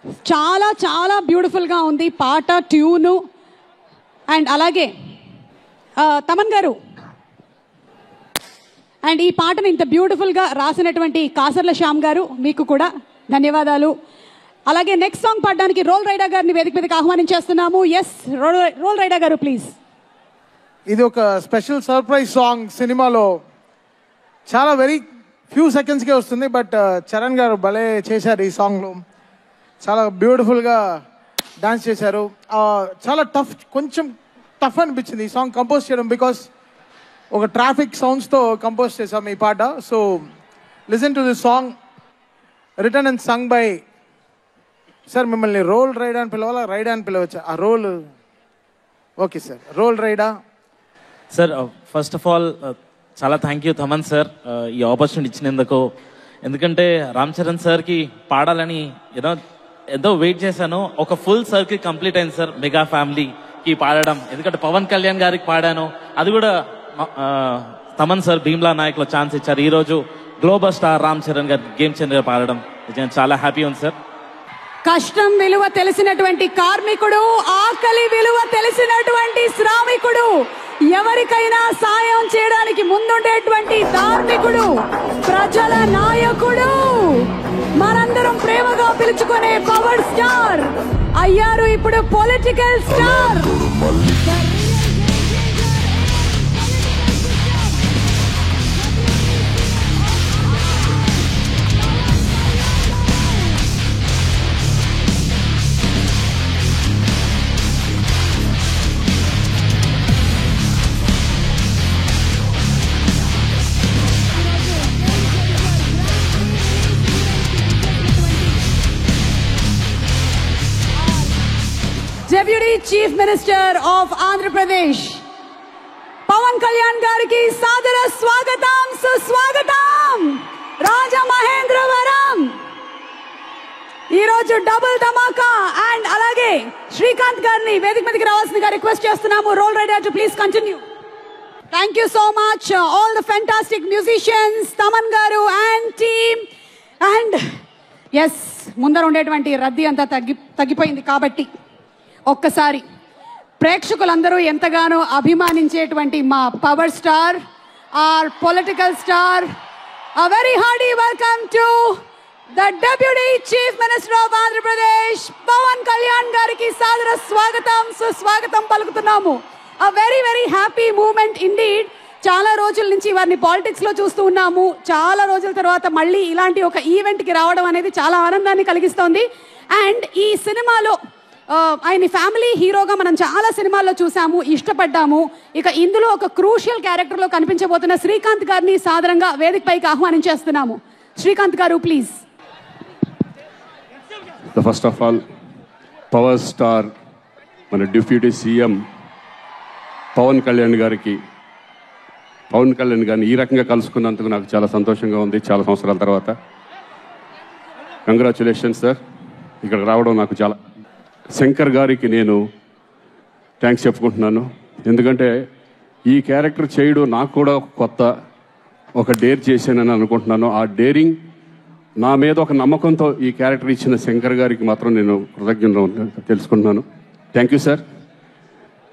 చాలా చాలా బ్యూటిఫుల్గా ఉంది పాట, ట్యూను. అండ్ అలాగే తమన్ గారు, అండ్ ఈ పాటను ఇంత బ్యూటిఫుల్గా రాసినటువంటి కాసర్ల శ్యామ్ గారు, మీకు కూడా ధన్యవాదాలు. అలాగే నెక్స్ట్ సాంగ్ పాడడానికి రోల్ రైడా గారిని వేదిక మీదకి ఆహ్వానించేస్తున్నాము. ఎస్, రోల్ రైడా గారు ప్లీజ్. ఇది ఒక స్పెషల్ సర్ప్రైజ్ సాంగ్. సినిమాలో చాలా వెరీ ఫ్యూ సెకండ్స్కే వస్తుంది, బట్ చరణ్ గారు భలే చేశారు ఈ సాంగ్లో. చాలా బ్యూటిఫుల్గా డాన్స్ చేశారు. చాలా కొంచెం టఫ్ అనిపించింది ఈ సాంగ్ కంపోజ్ చేయడం, బికాస్ ఒక ట్రాఫిక్ సౌండ్స్తో కంపోజ్ చేసాం ఈ పాట. So listen to this song return and sung by sir. మిమ్మల్ని రోల్ రైడా అని పిలవాలా, రైడా అని పిలవచ్చా? ఆ Roll okay sir, Roll Rida. Sir first of all చాలా థ్యాంక్ యూ తమన్ సార్ ఈ ఆపర్చునిటీ ఇచ్చినందుకు. ఎందుకంటే రామ్ చరణ్ సార్కి పాడాలని ఏదో వెయిట్ చేశాను. ఒక ఫుల్ సర్కిల్ కంప్లీట్ అయింది సార్, మెగా ఫ్యామిలీకి పాడడం. ఎందుకంటే పవన్ కళ్యాణ్ గారికి పాడాను, అది కూడా తమన్ సార్ భీమ్లా నాయక్లో ఛాన్స్ ఇచ్చారు. ఈరోజు గ్లోబల్ స్టార్ రామ్ చరణ్ గారికి గేమ్ చేంజర్ పాడడం చాలా హ్యాపీ ఉంది సార్. కష్టం విలువ తెలిసినటువంటి కార్మికుడు, ఆకలి విలువ తెలిసినటువంటి శ్రామికుడు, ఎవరికైనా సాయం చేయడానికి ముందుండేటువంటి ధార్మికుడు, ప్రజల నాయకుడు, మనందరం ప్రేమగా పిలుచుకునే పవర్ స్టార్ అయ్యారు ఇప్పుడు political star. Deputy Chief Minister of Andhra Pradesh, Pawan Kalyan gariki sadara swagatam, suswagatam. Raja Mahendravaram ee roju double dhamaka and alage Srikanth garni vedik meediki ravalsinదిగా రిక్వెస్ట్ చేస్తున్నాము. Roll Rida to please continue. Thank you so much all the fantastic musicians, Taman garu and team. And yes, ముందర ఉండేటువంటి రద్దీ అంతా తగ్గిపోయింది కాబట్టి ఒక్కసారి ప్రేక్షకులందరూ ఎంతగానో అభిమానించేటువంటి మా power star, or political star, a very hearty welcome to the Deputy Chief Minister of Andhra Pradesh, Pawan Kalyan gariki sadara swagatam, suswagatam పలుకుతున్నాము. A very very happy moment indeed. చాలా రోజుల నుంచి వారిని పాలిటిక్స్ లో చూస్తూ ఉన్నాము. చాలా రోజుల తర్వాత మళ్ళీ ఇలాంటి ఒక ఈవెంట్ కి రావడం అనేది చాలా ఆనందాన్ని కలిగిస్తోంది. అండ్ ఈ సినిమాలో ఆయన ఫ్యామిలీ హీరోగా మనం చాలా సినిమాల్లో చూసాము, ఇష్టపడ్డాము. ఇక ఇందులో ఒక క్రూషియల్ క్యారెక్టర్లో కనిపించబోతున్న శ్రీకాంత్ గారిని సాదరంగా వేదికపైకి ఆహ్వానించేస్తున్నాము. శ్రీకాంత్ గారు please. First of all power star మన డిప్యూటీ సీఎం పవన్ కళ్యాణ్ గారిని ఈ రకంగా కలుసుకున్నందుకు నాకు చాలా సంతోషంగా ఉంది. చాలా సంవత్సరాల తర్వాత కంగ్రాచులేషన్స్ సార్. ఇక్కడ రావడం నాకు చాలా. శంకర్ గారికి నేను థ్యాంక్స్ చెప్పుకుంటున్నాను. ఎందుకంటే ఈ క్యారెక్టర్ చేయడం నాకు కూడా కొత్త, ఒక డేర్ చేశానని అనుకుంటున్నాను. ఆ డేరింగ్ నా మీద ఒక నమ్మకంతో ఈ క్యారెక్టర్ ఇచ్చిన శంకర్ గారికి మాత్రం నేను కృతజ్ఞతలు తెలుసుకుంటున్నాను. Thank you sir,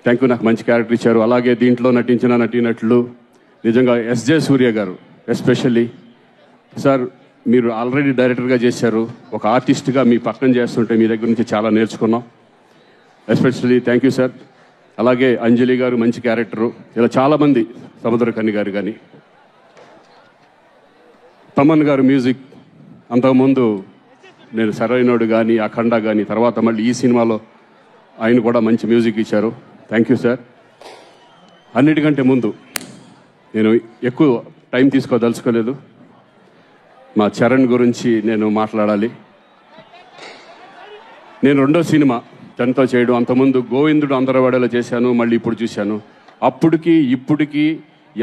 thank you. నాకు మంచి క్యారెక్టర్ ఇచ్చారు. అలాగే దీంట్లో నటించిన నటీనటులు నిజంగా ఎస్జే సూర్య గారు ఎస్పెషల్లీ సార్, మీరు ఆల్రెడీ డైరెక్టర్గా చేశారు, ఒక ఆర్టిస్ట్గా మీ పక్కన చేస్తుంటే మీ దగ్గర నుంచి చాలా నేర్చుకున్నాం. Especially thank you sir. అలాగే అంజలి గారు మంచి క్యారెక్టరు, ఇలా చాలామంది, సముద్రకని గారు కానీ, తమన్ గారు మ్యూజిక్ అంతకుముందు నేను సరైనోడు కానీ అఖండ కానీ, తర్వాత మళ్ళీ ఈ సినిమాలో ఆయన కూడా మంచి మ్యూజిక్ ఇచ్చారు. Thank you sir. అన్నిటికంటే ముందు నేను ఎక్కువ టైం తీసుకోదలుచుకోలేదు. మా చరణ్ గురించి నేను మాట్లాడాలి. నేను రెండో సినిమా తనతో చేయడం, అంతకుముందు గోవిందుడు అందరవాడలో చేశాను, మళ్ళీ ఇప్పుడు చూశాను. అప్పటికి ఇప్పటికి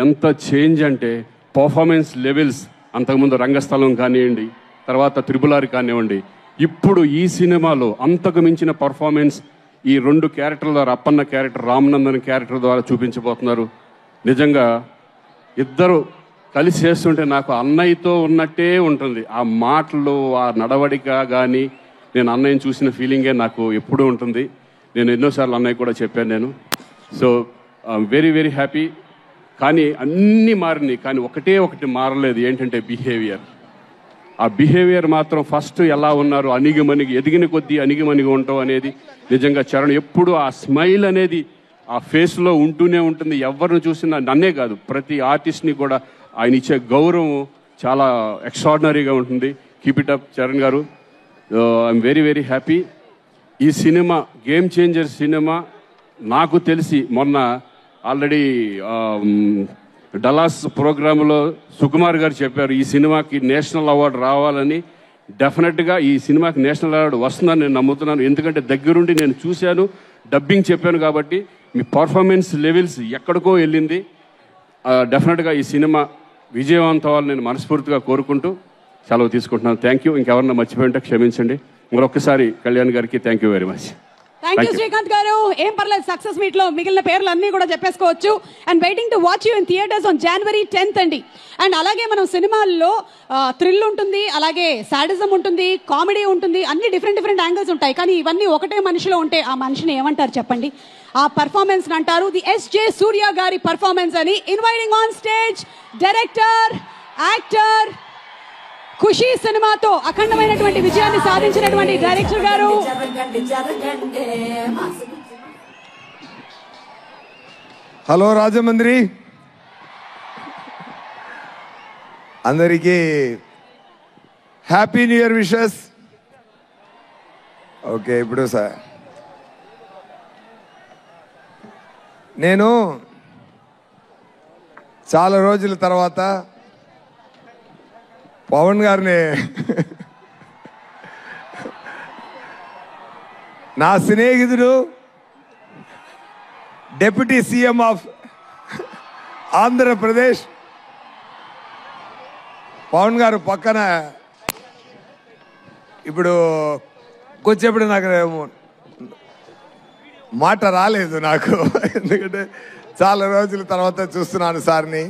ఎంత చేంజ్ అంటే పర్ఫార్మెన్స్ లెవెల్స్, అంతకుముందు రంగస్థలం కానివ్వండి, తర్వాత త్రిపులారి కానివ్వండి, ఇప్పుడు ఈ సినిమాలో అంతకు మించిన పర్ఫార్మెన్స్ ఈ రెండు క్యారెక్టర్ల ద్వారా, అప్పన్న క్యారెక్టర్, రామనందన్ క్యారెక్టర్ ద్వారా చూపించబోతున్నారు. నిజంగా ఇద్దరు కలిసి చేస్తుంటే నాకు అన్నయ్యతో ఉన్నట్టే ఉంటుంది. ఆ మాటలు, ఆ నడవడిక కానీ, నేను అన్నయ్యని చూసిన ఫీలింగే నాకు ఎప్పుడూ ఉంటుంది. నేను ఎన్నోసార్లు అన్నయ్య కూడా చెప్పాను నేను. So very very happy. కానీ అన్నీ మారినాయి, కానీ ఒకటి మారలేదు. ఏంటంటే బిహేవియర్. ఆ బిహేవియర్ మాత్రం ఫస్ట్ ఎలా ఉన్నారు, అణిగిమణిగి ఎదిగిన కొద్దీ అణిగిమణిగి ఉంటాం అనేది నిజంగా చరణ్ ఎప్పుడు ఆ స్మైల్ అనేది ఆ ఫేస్లో ఉంటూనే ఉంటుంది. ఎవరిని చూసినా, నన్నే కాదు ప్రతి ఆర్టిస్ట్ని కూడా ఆయన ఇచ్చే గౌరవం చాలా ఎక్స్ట్రాడినరీగా ఉంటుంది. కీప్ ఇట్ అప్ చరణ్ గారు. I'm very very happy. ఈ సినిమా గేమ్ చేంజర్ సినిమా. నాకు తెలిసి మొన్న ఆల్రెడీ డలాస్ ప్రోగ్రాంలో సుకుమార్ గారు చెప్పారు ఈ సినిమాకి నేషనల్ అవార్డు రావాలని. డెఫినెట్గా ఈ సినిమాకి నేషనల్ అవార్డు వస్తుందని నేను నమ్ముతున్నాను. ఎందుకంటే దగ్గరుండి నేను చూశాను, డబ్బింగ్ చెప్పాను కాబట్టి. మీ పర్ఫార్మెన్స్ లెవెల్స్ ఎక్కడికో వెళ్ళింది. డెఫినెట్గా ఈ సినిమా విజయవంతం అవ్వాలని నేను మనస్ఫూర్తిగా కోరుకుంటూ సెలవు తీసుకుంటున్నాను. Thank you. ఇంకెవరన్నా మర్చిపోయింటే క్షమించండి. మరొకసారి కళ్యాణ్ గారికి thank you very much. Thank you Srikanth గారు. ఏం పర్లేదు, సక్సెస్ మీట్ లో మిగిలిన పేర్లు అన్ని కూడా చెప్పేసుకోవచ్చు. And waiting to watch you in theatres on January 10th అండి. అండ్ అలాగే మనం సినిమాల్లో థ్రిల్ ఉంటుంది, అలాగే సాడిజం ఉంటుంది, కామెడీ ఉంటుంది, అన్ని డిఫరెంట్ యాంగిల్స్ ఉంటాయి. కానీ ఇవన్నీ ఒకటే మనిషిలో ఉంటే ఆ మనిషిని ఏమంటారు చెప్పండి? ఆ పర్ఫార్మెన్స్ అంటారు ది S.J. సూర్య గారి పర్ఫార్మెన్స్ అని. Inviting on stage director, actor, Khushi సినిమాతో అఖండమైనటువంటి విజయాన్ని సాధించినటువంటి డైరెక్టర్ గారు. హలో రాజమండ్రి, అందరికీ happy new year wishes. Okay, ఇప్పుడు సార్ నేను చాలా రోజుల తర్వాత పవన్ గారిని నా స్నేహితుడు, deputy CM of Andhra Pradesh Pawan గారు పక్కన ఇప్పుడు కూర్చేప్పుడు నాకు మాట రాలేదు నాకు, ఎందుకంటే చాలా రోజుల తర్వాత చూస్తున్నాను సార్ని.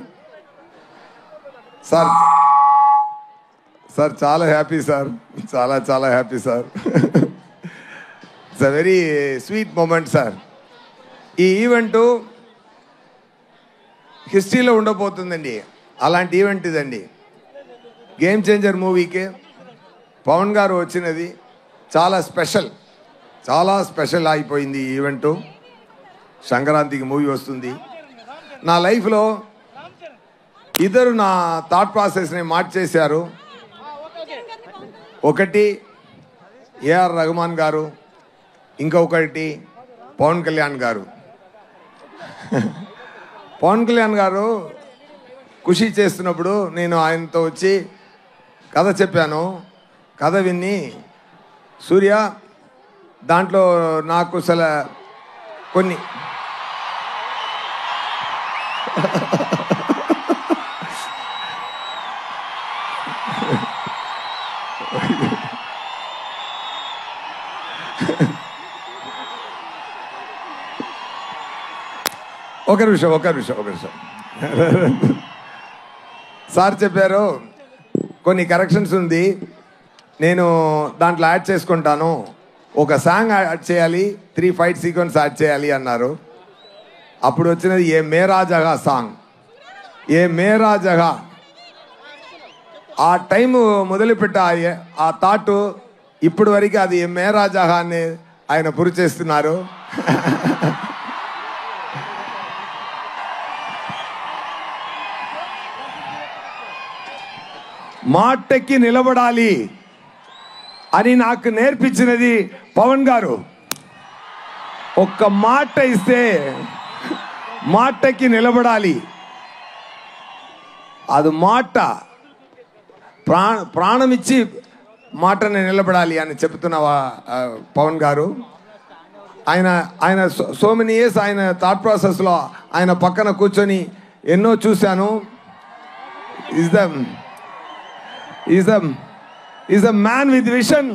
సార్ చాలా హ్యాపీ సార్, చాలా happy sir. It's a very sweet moment sir. ఈ ఈవెంటు హిస్టరీలో ఉండబోతుందండి. అలాంటి ఈవెంట్ ఇదండి. గేమ్ చేంజర్ మూవీకి పవన్ గారు వచ్చినది చాలా స్పెషల్ అయిపోయింది ఈ ఈవెంటు. సంక్రాంతికి మూవీ వస్తుంది. నా లైఫ్లో ఇద్దరు నా థాట్ ప్రాసెస్ని మార్చేశారు. ఒకటి ఏఆర్ రెహమాన్ గారు, ఇంకొకటి పవన్ కళ్యాణ్ గారు. పవన్ కళ్యాణ్ గారు ఖుషి చేస్తున్నప్పుడు నేను ఆయనతో వచ్చి కథ చెప్పాను. కథ విని సూర్య దాంట్లో నాకు అసలు కొన్ని ఒక నిమిషం సార్ చెప్పారు కొన్ని కరెక్షన్స్ ఉంది, నేను దాంట్లో యాడ్ చేసుకుంటాను, ఒక సాంగ్ యాడ్ చేయాలి, 3 ఫైట్ సీక్వెన్స్ యాడ్ చేయాలి అన్నారు. అప్పుడు వచ్చినది ఏ మేరా జగా సాంగ్. ఏ మేరా జగా ఆ టైం మొదలుపెట్ట ఆ థాట్ ఇప్పుడు వరకు అది ఏ మేరా జగా అని ఆయన పూర్తి చేస్తున్నారు. మాటకి నిలబడాలి అని నాకు నేర్పించినది పవన్ గారు. ఒక్క మాట ఇస్తే మాటకి నిలబడాలి. అది మాట ప్రాణమిచ్చి మాటని నిలబడాలి అని చెప్తున్న పవన్ గారు. ఆయన సో మెనీ ఇయర్స్ ఆయన థాట్ ప్రాసెస్లో ఆయన పక్కన కూర్చొని ఎన్నో చూశాను. He's a man with vision.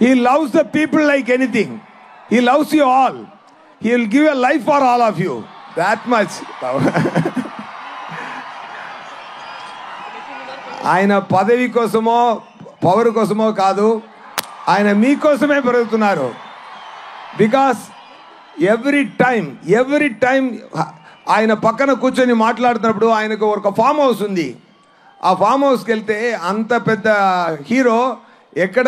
He loves the people like anything. He loves you all. He will give a life for all of you. That much. ఆయన పదవి కోసమో పవర్ కోసమో కాదు, ఆయన మీకోసమే పెరుగుతున్నారు. బికాస్ ఎవ్రీ టైం ఆయన పక్కన కూర్చొని మాట్లాడుతున్నప్పుడు ఆయనకు ఒక ఫామ్ హౌస్ ఉంది. ఆ ఫామ్ హౌస్కి వెళ్తే అంత పెద్ద హీరో ఎక్కడ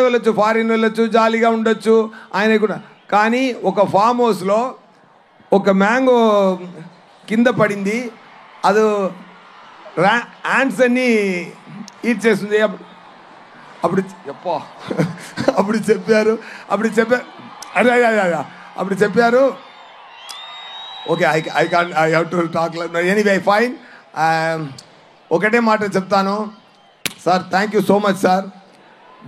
వెళ్ళొచ్చు, ఫారిన్ వెళ్ళొచ్చు, జాలీగా ఉండొచ్చు ఆయన కూడా. కానీ ఒక ఫామ్ హౌస్లో ఒక మ్యాంగో కింద పడింది, అది యాంట్స్ అన్ని ఈట్ చేస్తుంది. అప్పుడు చెప్పారు okay, I have to talk anyway fine. ఒకటే మాట చెప్తాను sir, thank you so much sir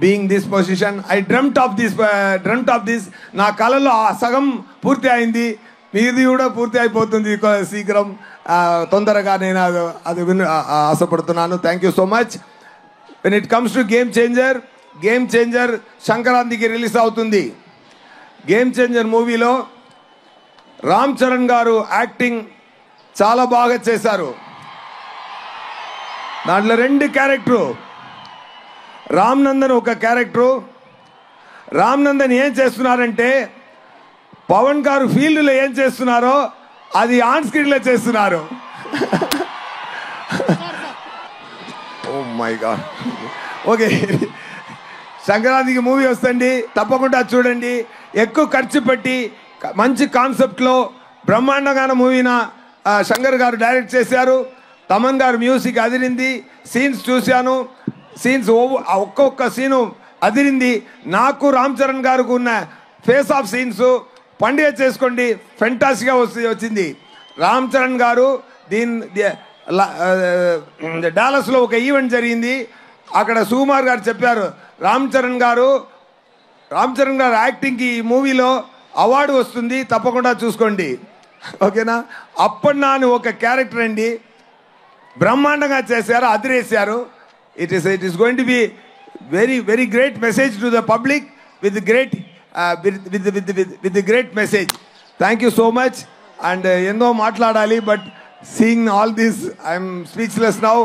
being this position. I dreamt of this. నా కళలో ఆ సగం పూర్తి అయింది, మీది కూడా పూర్తి అయిపోతుంది శీఘ్రం, తొందరగా. నేను అది ఆశపడుతున్నాను. Thank you so much. When it comes to game changer సంక్రాంతికి రిలీజ్ అవుతుంది. గేమ్ చేంజర్ మూవీలో రామ్ చరణ్ గారు యాక్టింగ్ చాలా బాగా చేశారు. దాంట్లో 2 క్యారెక్టరు, రామ్ నందన్ ఒక క్యారెక్టరు. రామ్ నందన్ ఏం చేస్తున్నారంటే పవన్ గారు ఫీల్డ్లో ఏం చేస్తున్నారో అది ఆన్ స్క్రీన్లో చేస్తున్నారు. Oh my god. ఓకే, సంక్రాంతికి మూవీ వస్తుంది, తప్పకుండా చూడండి. ఎక్కువ ఖర్చు పెట్టి మంచి కాన్సెప్ట్లో బ్రహ్మాండంగా మూవీన శంకర్ గారు డైరెక్ట్ చేశారు. తమన్ గారు మ్యూజిక్ అదిరింది. సీన్స్ చూశాను, ఒక్కొక్క సీను అదిరింది. నాకు రామ్ చరణ్ గారికి ఉన్న ఫేస్ ఆఫ్ సీన్స్ పండుగ చేసుకోండి, ఫెంటాస్టిక్గా వచ్చింది. రామ్ చరణ్ గారు డాలస్లో ఒక ఈవెంట్ జరిగింది. అక్కడ సుకుమార్ గారు చెప్పారు, రామ్ చరణ్ గారు యాక్టింగ్కి ఈ మూవీలో అవార్డు వస్తుంది, తప్పకుండా చూసుకోండి. ఓకేనా? అప్పన్నా అని ఒక క్యారెక్టర్ అండి, బ్రహ్మాండంగా చేశారు, అదిరేశారు. It is going to be very great message to the public with great message. Thank you so much. And ఎన్నో మాట్లాడాలి, but seeing all this I'm speechless now.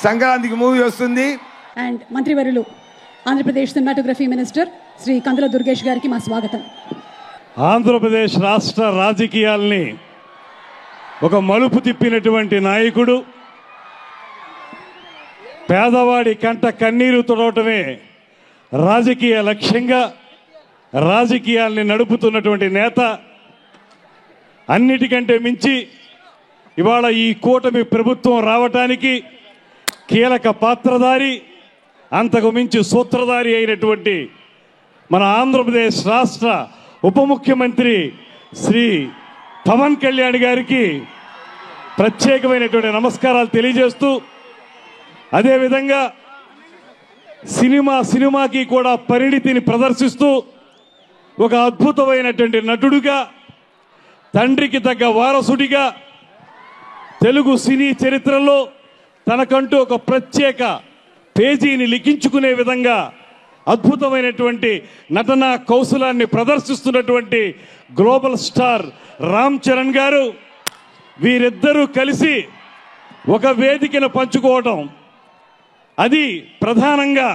సంక్రాంతికి మూవీ వస్తుంది. అండ్ మంత్రివర్యులు ఆంధ్రప్రదేశ్ సినిమాటోగ్రఫీ మినిస్టర్ శ్రీ కందుల దుర్గేష్ గారికి మా స్వాగతం. ఆంధ్రప్రదేశ్ రాష్ట్ర రాజకీయాల్ని ఒక మలుపు తిప్పినటువంటి నాయకుడు, పేదవాడి కంట కన్నీరు తుడవటమే రాజకీయ లక్ష్యంగా రాజకీయాల్ని నడుపుతున్నటువంటి నేత. అన్నిటికంటే మించి ఇవాళ ఈ కూటమి ప్రభుత్వం రావటానికి కీలక పాత్రధారి, అంతకు మించి సూత్రధారి అయినటువంటి మన ఆంధ్రప్రదేశ్ రాష్ట్ర ఉప ముఖ్యమంత్రి శ్రీ పవన్ కళ్యాణ్ గారికి ప్రత్యేకమైనటువంటి నమస్కారాలు తెలియజేస్తూ, అదేవిధంగా సినిమాకి కూడా పరిణితిని ప్రదర్శిస్తూ ఒక అద్భుతమైనటువంటి నటుడుగా, తండ్రికి తగ్గ వారసుడిగా తెలుగు సినీ చరిత్రలో తనకంటూ ఒక ప్రత్యేక పేజీని లిఖించుకునే విధంగా అద్భుతమైనటువంటి నటనా కౌశలాన్ని ప్రదర్శిస్తున్నటువంటి గ్లోబల్ స్టార్ రామ్ చరణ్ గారు, వీరిద్దరూ కలిసి ఒక వేదికను పంచుకోవటం, అది ప్రధానంగా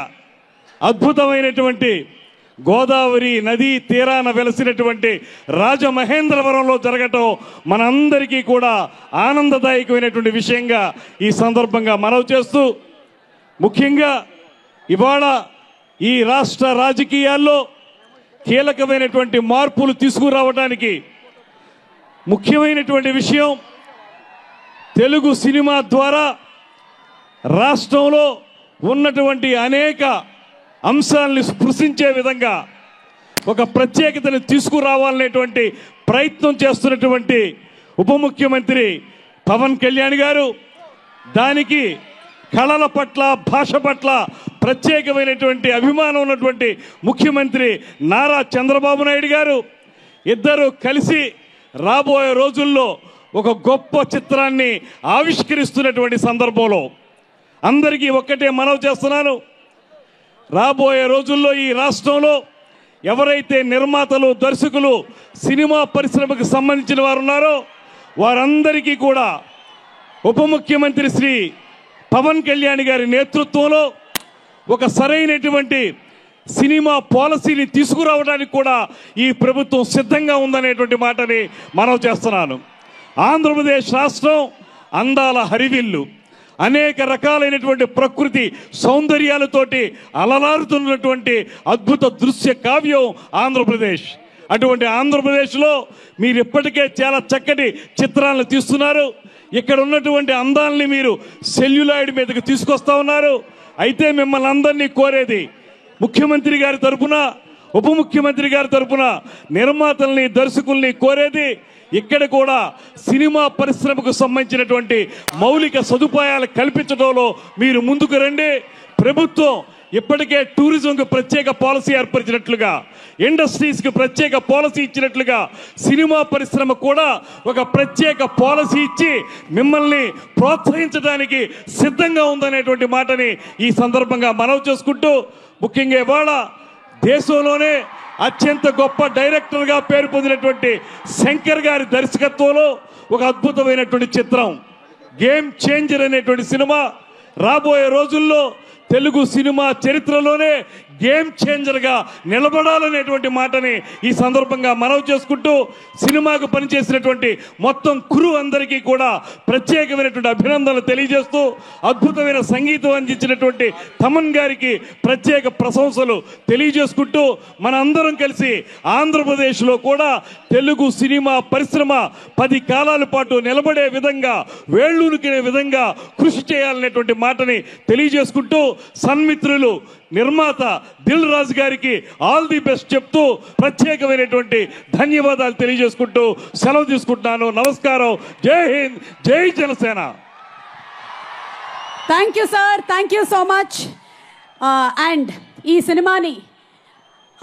అద్భుతమైనటువంటి గోదావరి నదీ తీరాన వెలసినటువంటి రాజమహేంద్రవరంలో జరగటం మనందరికీ కూడా ఆనందదాయకమైనటువంటి విషయంగా ఈ సందర్భంగా మనవి చేస్తూ, ముఖ్యంగా ఇవాళ ఈ రాష్ట్ర రాజకీయాల్లో కీలకమైనటువంటి మార్పులు తీసుకురావడానికి ముఖ్యమైనటువంటి విషయం, తెలుగు సినిమా ద్వారా రాష్ట్రంలో ఉన్నటువంటి అనేక అంశాలని స్పృశించే విధంగా ఒక ప్రత్యేకతను తీసుకురావాలనేటువంటి ప్రయత్నం చేస్తున్నటువంటి ఉప ముఖ్యమంత్రి పవన్ కళ్యాణ్ గారు, దానికి కళల పట్ల, భాష పట్ల ప్రత్యేకమైనటువంటి అభిమానం ఉన్నటువంటి ముఖ్యమంత్రి నారా చంద్రబాబు నాయుడు గారు, ఇద్దరు కలిసి రాబోయే రోజుల్లో ఒక గొప్ప చిత్రాన్ని ఆవిష్కరిస్తున్నటువంటి సందర్భంలో అందరికీ ఒక్కటే మనవి చేస్తున్నాను, రాబోయే రోజుల్లో ఈ రాష్ట్రంలో ఎవరైతే నిర్మాతలు, దర్శకులు, సినిమా పరిశ్రమకు సంబంధించిన వారు ఉన్నారో వారందరికీ కూడా ఉప ముఖ్యమంత్రి శ్రీ పవన్ కళ్యాణ్ గారి నేతృత్వంలో ఒక సరైనటువంటి సినిమా పాలసీని తీసుకురావడానికి కూడా ఈ ప్రభుత్వం సిద్ధంగా ఉందనేటువంటి మాటని మనవి చేస్తున్నాను. ఆంధ్రప్రదేశ్ రాష్ట్రం అందాల హరివిల్లు, అనేక రకాలైనటువంటి ప్రకృతి సౌందర్యాలతోటి అలలారుతున్నటువంటి అద్భుత దృశ్య కావ్యం ఆంధ్రప్రదేశ్. అటువంటి ఆంధ్రప్రదేశ్లో మీరు ఇప్పటికే చాలా చక్కటి చిత్రాలను తీస్తున్నారు. ఇక్కడ ఉన్నటువంటి అందాలని మీరు సెల్యులాయిడ్ మీదకి తీసుకొస్తా ఉన్నారు. అయితే మిమ్మల్ని అందరినీ కోరేది, ముఖ్యమంత్రి గారి తరఫున, ఉప ముఖ్యమంత్రి గారి తరఫున నిర్మాతల్ని, దర్శకుల్ని కోరేది, ఇక్కడ కూడా సినిమా పరిశ్రమకు సంబంధించినటువంటి మౌలిక సదుపాయాలు కల్పించడంలో మీరు ముందుకు రండి. ప్రభుత్వం ఇప్పటికే టూరిజంకు ప్రత్యేక పాలసీ ఏర్పరిచినట్లుగా, ఇండస్ట్రీస్కి ప్రత్యేక పాలసీ ఇచ్చినట్లుగా సినిమా పరిశ్రమ కూడా ఒక ప్రత్యేక పాలసీ ఇచ్చి మిమ్మల్ని ప్రోత్సహించడానికి సిద్ధంగా ఉందనేటువంటి మాటని ఈ సందర్భంగా మనవి చేసుకుంటూ, ముఖ్యంగా ఇవాళ దేశంలోనే అత్యంత గొప్ప డైరెక్టర్గా పేరు పొందినటువంటి శంకర్ గారి దర్శకత్వంలో ఒక అద్భుతమైనటువంటి చిత్రం గేమ్ చేంజర్ అనేటువంటి సినిమా రాబోయే రోజుల్లో తెలుగు సినిమా చరిత్రలోనే గేమ్ చేంజర్గా నిలబడాలనేటువంటి మాటని ఈ సందర్భంగా మనవి చేసుకుంటూ, సినిమాకు పనిచేసినటువంటి మొత్తం క్రూ అందరికీ కూడా ప్రత్యేకమైనటువంటి అభినందనలు తెలియజేస్తూ, అద్భుతమైన సంగీతం అందించినటువంటి తమన్ గారికి ప్రత్యేక ప్రశంసలు తెలియజేసుకుంటూ, మన అందరం కలిసి ఆంధ్రప్రదేశ్లో కూడా తెలుగు సినిమా పరిశ్రమ 10 కాలాల పాటు నిలబడే విధంగా, వేళ్ళూనుకునే విధంగా కృషి చేయాలనేటువంటి మాటని తెలియజేసుకుంటూ, సన్మిత్రులు నిర్మాత దిల్ రాజు గారికి ఆల్ ది బెస్ట్ చెప్తూ ప్రత్యేకమైనటువంటి ధన్యవాదాలు తెలియజేసుకుంటూ సెలవు తీసుకుంటున్నాను. నమస్కారం. జై హింద్, జై Janasena. Thank you sir, thank you so much. And ఈ సినిమాని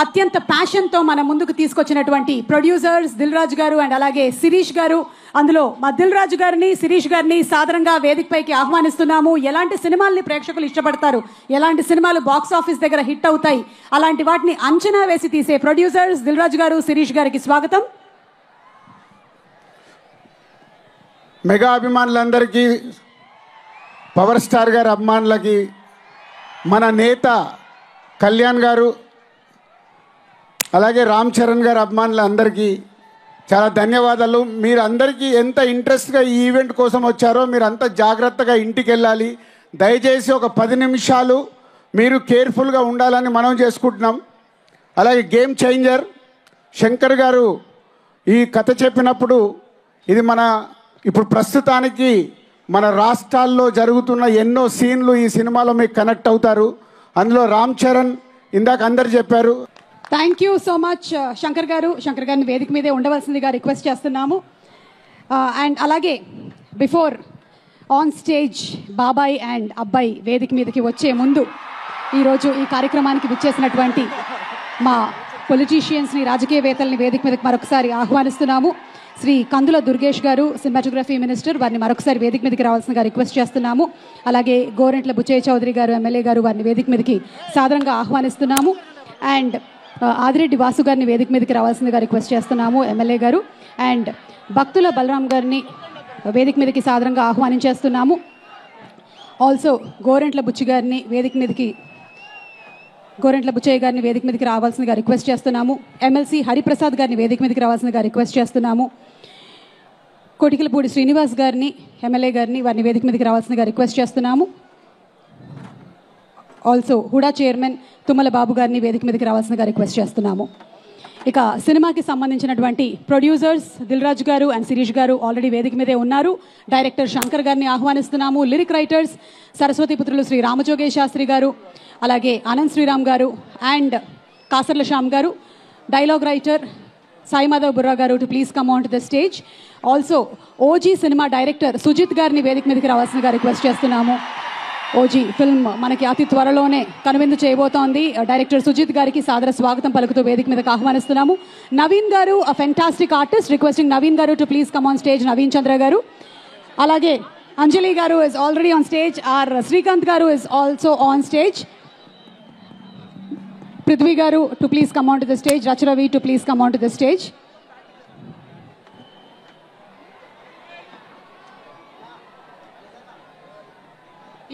అత్యంత ప్యాషన్తో మన ముందుకు తీసుకొచ్చినటువంటి ప్రొడ్యూసర్స్ దిల్ రాజు గారు అండ్ అలాగే శిరీష్ గారు, అందులో మా దిల్ రాజు గారిని, శిరీష్ గారిని సాదరంగా వేదికపైకి ఆహ్వానిస్తున్నాము. ఎలాంటి సినిమాల్ని ప్రేక్షకులు ఇష్టపడతారు, ఎలాంటి సినిమాలు బాక్స్ ఆఫీస్ దగ్గర హిట్ అవుతాయి, అలాంటి వాటిని అంచనా వేసి తీసే ప్రొడ్యూసర్స్ దిల్ రాజు గారు, శిరీష్ గారికి స్వాగతం. మెగా అభిమానులందరికీ, పవర్ స్టార్ గారి అభిమానులకి, మన నేత కళ్యాణ్ గారు అలాగే రామ్ చరణ్ గారి అభిమానులందరికీ చాలా ధన్యవాదాలు. మీరు అందరికీ ఎంత ఇంట్రెస్ట్గా ఈ ఈవెంట్ కోసం వచ్చారో మీరు అంత జాగ్రత్తగా ఇంటికి వెళ్ళాలి. దయచేసి ఒక 10 నిమిషాలు మీరు కేర్ఫుల్గా ఉండాలని మనం చేసుకుంటున్నాం. అలాగే గేమ్ చేంజర్ శంకర్ గారు ఈ కథ చెప్పినప్పుడు ఇది ఇప్పుడు ప్రస్తుతానికి మన రాష్ట్రాల్లో జరుగుతున్న ఎన్నో సీన్లు ఈ సినిమాలో మీకు కనెక్ట్ అవుతారు. అందులో రామ్ చరణ్ ఇందాక అందరు చెప్పారు. Thank you so much Shankar గారు. శంకర్ గారిని వేదిక మీదే ఉండవలసిందిగా రిక్వెస్ట్ చేస్తున్నాము. అండ్ అలాగే బిఫోర్ ఆన్ స్టేజ్ బాబాయ్ అండ్ అబ్బాయి వేదిక మీదకి వచ్చే ముందు ఈరోజు ఈ కార్యక్రమానికి విచ్చేసినటువంటి మా పొలిటీషియన్స్ని, రాజకీయవేత్తల్ని వేదిక మీదకి మరొకసారి ఆహ్వానిస్తున్నాము. శ్రీ కందుల దుర్గేష్ గారు, సినిమాటోగ్రఫీ మినిస్టర్, వారిని మరొకసారి వేదిక మీదకి రావాల్సిందిగా రిక్వెస్ట్ చేస్తున్నాము. అలాగే గోరెంట్ల బుచ్చయ్య చౌదరి గారు, ఎమ్మెల్యే గారు, వారిని వేదిక మీదకి సాదరంగా ఆహ్వానిస్తున్నాము. అండ్ ఆదిరెడ్డి వాసు గారిని వేదిక మీదకి రావాల్సిందిగా రిక్వెస్ట్ చేస్తున్నాము, ఎమ్మెల్యే గారు. అండ్ భక్తుల బలరాం గారిని వేదిక మీదకి సాదరంగా ఆహ్వానించేస్తున్నాము. ఆల్సో గోరెంట్ల బుచ్చయ్య గారిని వేదిక మీదకి రావాల్సిందిగా రిక్వెస్ట్ చేస్తున్నాము. ఎమ్మెల్సీ హరిప్రసాద్ గారిని వేదిక మీదకి రావాల్సిందిగా రిక్వెస్ట్ చేస్తున్నాము. కోటికలపూడి శ్రీనివాస్ గారిని, ఎమ్మెల్యే గారిని, వారిని వేదిక మీదకి రావాల్సిందిగా రిక్వెస్ట్ చేస్తున్నాము. ఆల్సో హుడా చైర్మన్ తుమ్మల బాబు గారిని వేదిక మీదకి రావాల్సిందిగా రిక్వెస్ట్ చేస్తున్నాము. ఇక సినిమాకి సంబంధించినటువంటి ప్రొడ్యూసర్స్ దిల్ రాజు గారు అండ్ శిరీష్ గారు ఆల్రెడీ వేదిక మీదే ఉన్నారు. డైరెక్టర్ శంకర్ గారిని ఆహ్వానిస్తున్నాము. లిరిక్ రైటర్స్ సరస్వతి పుత్రులు శ్రీ రామజోగేష్ శాస్త్రి గారు, అలాగే ఆనంద్ శ్రీరామ్ గారు అండ్ కాసర్ల శ్యామ్ గారు. డైలాగ్ రైటర్ సాయి మాధవ్ బుర్రా గారు to please come on to the stage. Also OG cinema director Sujeeth గారిని వేదిక మీదకి రావాల్సిందిగా రిక్వెస్ట్ చేస్తున్నాము. ఓజీ ఫిల్మ్ మనకి అతి త్వరలోనే కనువిందు చేయబోతోంది. డైరెక్టర్ సుజిత్ గారికి సాదర స్వాగతం పలుకుతూ వేదిక మీదకి ఆహ్వానిస్తున్నాము. నవీన్ గారు, a fantastic artist, requesting Naveen గారు to please come on stage. Naveen Chandra గారు, అలాగే అంజలి గారు ఇస్ ఆల్రెడీ ఆన్ స్టేజ్. ఆర్ శ్రీకాంత్ గారు is also on stage. Prithvi గారు to please come on to the stage. Racha Ravi to please come on to the stage.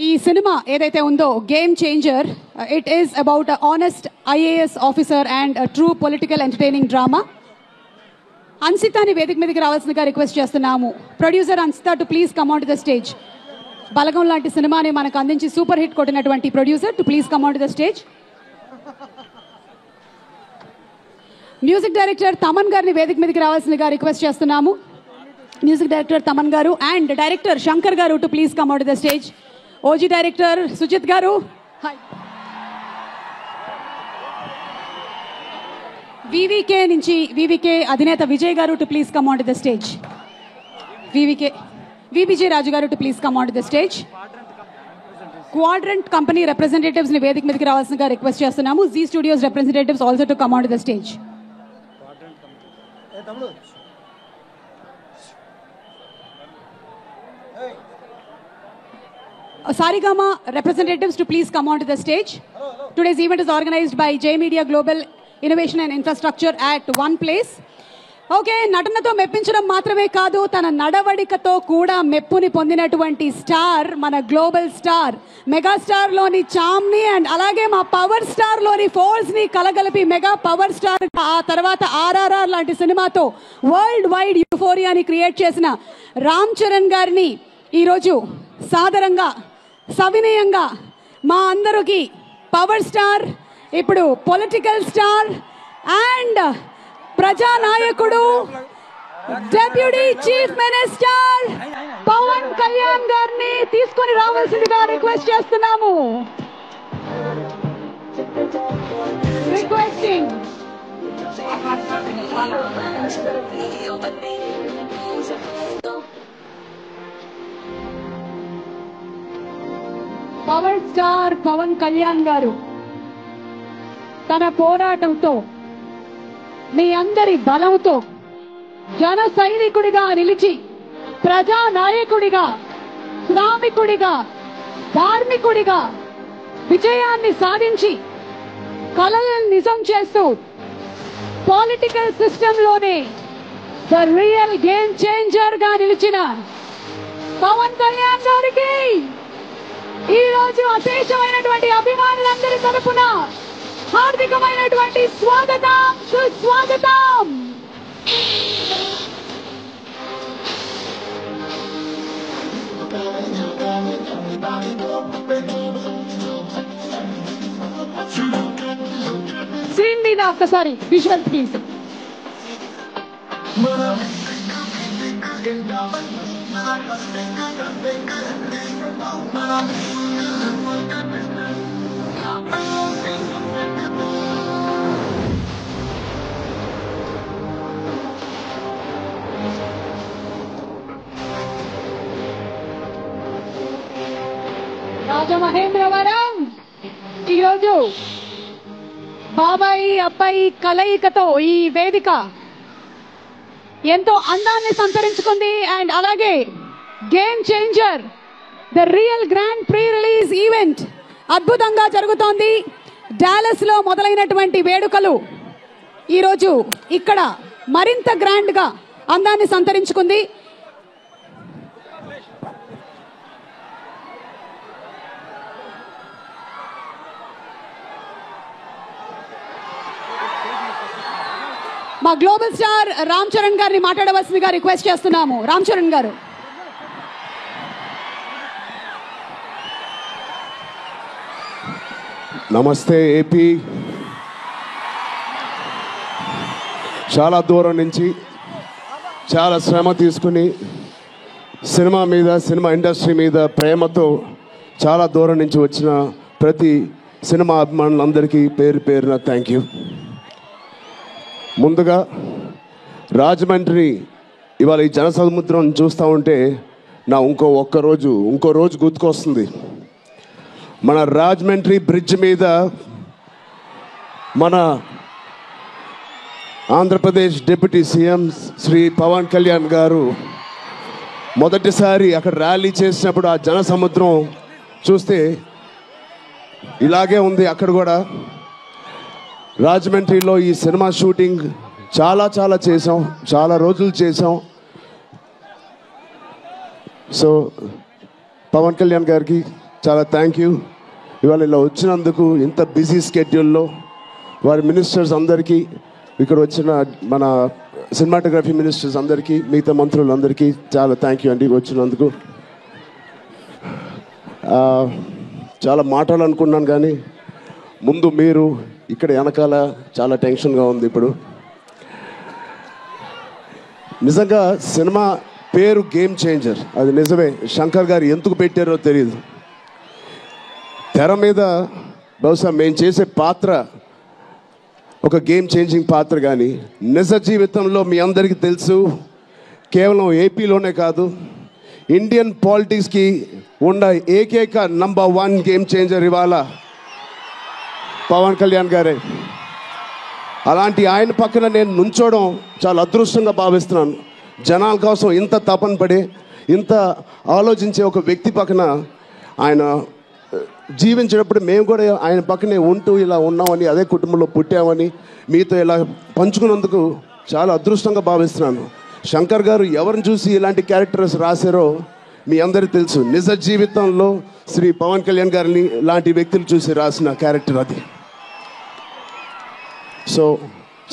ఈ సినిమా ఏదైతే ఉందో game changer, It is about an honest IAS officer and a true political entertaining drama. అన్సితాని వేదిక మీదకి రావాల్సిందిగా request చేస్తున్నాము. Producer Ansitha to please come on to the stage. Balagam లాంటి సినిమాని మనకు అందించి సూపర్ హిట్ కొట్టినటువంటి producer to please come on to the stage. Music director Thaman గారిని వేదిక మీదకి రావాల్సిందిగా రిక్వెస్ట్ చేస్తున్నాము. మ్యూజిక్ డైరెక్టర్ తమన్ గారు అండ్ డైరెక్టర్ శంకర్ గారు to please come on to the stage. OG director Sujith గారు, వివికే నుంచి వివికే అధినేత విజయ్ గారు to please come on to the stage. వివిజే రాజు గారు to please come on to the stage. Quadrant company representatives ని వేదిక మీదకి రావాల్సిందిగా రిక్వెస్ట్ చేస్తున్నాము. Zee studios representatives also to come on to the stage. Sarigama representatives to please come on to the stage. Today's event is organized by J Media Global Innovation and Infrastructure at one place. Okay, నటనతో మెప్పించడం మాత్రమే కాదు, తన నడవడికతో కూడా మెప్పుని పొందినటువంటి star, మన global star megastar లోని చామ్ని and అలాగే మా పవర్ స్టార్ లోని ఫోర్స్ ని కలగలిపి మెగా పవర్ స్టార్, ఆ తర్వాత RRR లాంటి సినిమాతో వరల్డ్ వైడ్ యూఫోరియాని క్రియేట్ చేసిన రామ్ చరణ్ గారిని ఈరోజు సాదరంగా సవినయంగా మా అందరికి పవర్ స్టార్, ఇప్పుడు పొలిటికల్ స్టార్ అండ్ ప్రజానాయకుడు, deputy chief minister Pavan Kalyan గారిని తీసుకొని రావాల్సిందిగా రిక్వెస్ట్ చేస్తున్నాము. Requesting power star Pavan Kalyan గారు తన పోరాటంతో, మీ అందరి బలంతో జన సైనికుడిగా నిలిచి ప్రజానాయకుడిగా, శ్రామికుడిగా, ధార్మికుడిగా విజయాన్ని సాధించి కలలను నిజం చేస్తూ పొలిటికల్ సిస్టమ్ లోనే ద రియల్ గేమ్ చేంజర్ గా నిలిచిన పవన్ కళ్యాణ్ గారికి ఈ రోజు అశేషమైనటువంటి అభిమానులందరి తరపున హార్దికమైనటువంటి స్వాగతం, సుస్వాగతం. స్క్రీన్ మీద ఒక్కసారి విజువల్ ప్లీజ్. రాజమహేంద్రవరం ఈరోజు బాబాయి అబ్బాయి కలయికతో ఈ వేదిక ఎంతో అందాన్ని సంతరించుకుంది. అండ్ అలాగే game changer the real grand pre release event అద్భుతంగా జరుగుతోంది. డాలస్ లో మొదలైనటువంటి వేడుకలు ఈరోజు ఇక్కడ మరింత గ్రాండ్ గా అందాన్ని సంతరించుకుంది. మా గ్లోబల్ స్టార్ రామ్ చరణ్ గారిని మాట్లాడవలసిందిగా రిక్వెస్ట్ చేస్తున్నాము. రామ్ చరణ్ గారు. నమస్తే ఏపీ. చాలా దూరం నుంచి చాలా శ్రమ తీసుకుని సినిమా ఇండస్ట్రీ మీద ప్రేమతో చాలా దూరం నుంచి వచ్చిన ప్రతి సినిమా అభిమానులందరికీ పేరు పేరున థ్యాంక్ యూ. ముందుగా రాజమండ్రి ఇవాళ ఈ జనసముద్రం చూస్తూ ఉంటే నా ఇంకో రోజు గుర్తుకొస్తుంది. మన రాజమండ్రి బ్రిడ్జ్ మీద మన ఆంధ్రప్రదేశ్ డిప్యూటీ సీఎం శ్రీ పవన్ కళ్యాణ్ గారు మొదటిసారి అక్కడ ర్యాలీ చేసినప్పుడు ఆ జనసముద్రం చూస్తే ఇలాగే ఉంది. అక్కడ కూడా రాజమండ్రిలో ఈ సినిమా షూటింగ్ చాలా చేసాం, చాలా రోజులు చేసాం. సో పవన్ కళ్యాణ్ గారికి చాలా థ్యాంక్ యూ. ఇవాళ ఇలా వచ్చినందుకు ఇంత బిజీ స్కెడ్యూల్లో వారి మినిస్టర్స్ అందరికీ, ఇక్కడ వచ్చిన మన సినిమాటోగ్రఫీ మినిస్టర్స్ అందరికీ, మిగతా మంత్రులందరికీ చాలా థ్యాంక్ యూ అండి వచ్చినందుకు. చాలా మాట్లాడాలనుకున్నాను కానీ ముందు మీరు ఇక్కడ వెనకాల చాలా టెన్షన్గా ఉంది. ఇప్పుడు నిజంగా సినిమా పేరు గేమ్ చేంజర్, అది నిజమే. శంకర్ గారు ఎందుకు పెట్టారో తెలియదు. తెర మీద బహుశా మేము చేసే పాత్ర ఒక గేమ్ చేంజింగ్ పాత్ర, కానీ నిజ జీవితంలో మీ అందరికీ తెలుసు, కేవలం ఏపీలోనే కాదు ఇండియన్ పాలిటిక్స్కి ఉన్న ఏకైక నంబర్ 1 గేమ్ చేంజర్ ఇవాళ పవన్ కళ్యాణ్ గారే. అలాంటి ఆయన పక్కన నేను నుంచోవడం చాలా అదృష్టంగా భావిస్తున్నాను. జనాల కోసం ఇంత తపన పడి ఇంత ఆలోచించే ఒక వ్యక్తి పక్కన ఆయన జీవించేటప్పుడు మేము కూడా ఆయన పక్కనే ఉంటూ ఇలా ఉన్నామని, అదే కుటుంబంలో పుట్టామని మీతో ఇలా పంచుకున్నందుకు చాలా అదృష్టంగా భావిస్తున్నాను. శంకర్ గారు ఎవరిని చూసి ఇలాంటి క్యారెక్టర్స్ రాశారో మీ అందరికీ తెలుసు. నిజ జీవితంలో శ్రీ పవన్ కళ్యాణ్ గారిని లాంటి వ్యక్తులు చూసి రాసిన క్యారెక్టర్ అది. సో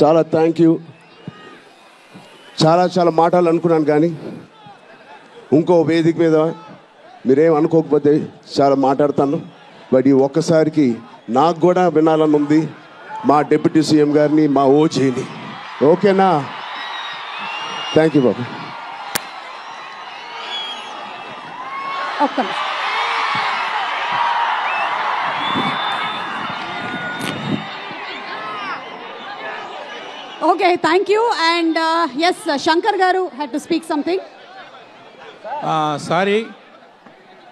చాలా థ్యాంక్ యూ. చాలా మాటలు అనుకున్నాను కానీ ఇంకో వేదిక మీద మీరేం అనుకోకపోతే చాలా మాట్లాడతాను. బట్ ఈ ఒక్కసారికి నాకు కూడా వినాలని ఉంది మా డిప్యూటీ సీఎం గారిని, మా ఓజీని. ఓకేనా? Thank you Babu. Okay, thank you. And yes, Shankar Garu had to speak something. Sorry,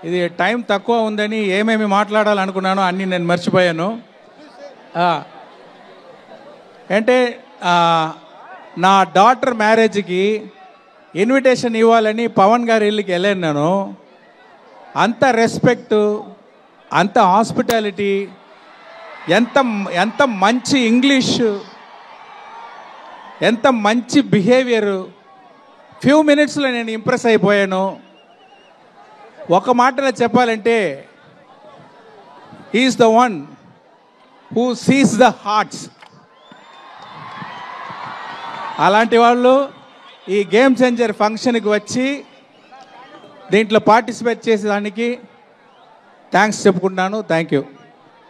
ఇది టైం తక్కువ ఉందని ఏమేమి మాట్లాడాలనుకున్నానో అన్నీ నేను మర్చిపోయాను. అంటే నా డాటర్ మ్యారేజ్కి ఇన్విటేషన్ ఇవ్వాలని పవన్ గారి ఇల్లుకి వెళ్ళాను నేను. అంత రెస్పెక్ట్, అంత హాస్పిటాలిటీ, ఎంత మంచి ఇంగ్లీష్, ఎంత మంచి బిహేవియరు. ఫ్యూ మినిట్స్లో నేను ఇంప్రెస్ అయిపోయాను. ఒక మాటలో చెప్పాలంటే he's the one who sees the hearts. అలాంటి వాళ్ళు ఈ గేమ్ చేంజర్ ఫంక్షన్కి వచ్చి దీంట్లో పార్టిసిపేట్ చేసేదానికి థ్యాంక్స్ చెప్పుకుంటున్నాను. Thank you.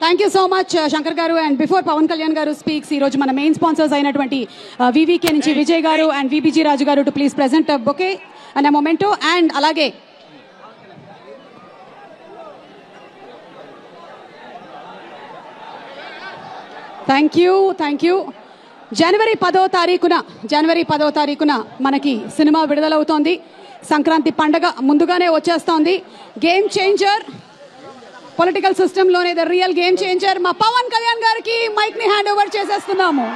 Thank you so much, Shankar Garu. And before Pawan Kalyan Garu speaks, ee roju mana main sponsors ayinatuvanti VVK nunchi Vijay Garu and VBG Raju Garu to please present a bouquet and a memento. And alage thank you. January 10వ తారీఖున మనకి cinema విడుదలవుతోంది. Sankranti పండగ ముందుగానే వచ్చేస్తోంది. Game changer, political system లోనే the real game changer మా పవన్ కళ్యాణ్ గారికి mic ని హ్యాండ్ ఓవర్ చేసేస్తున్నాము.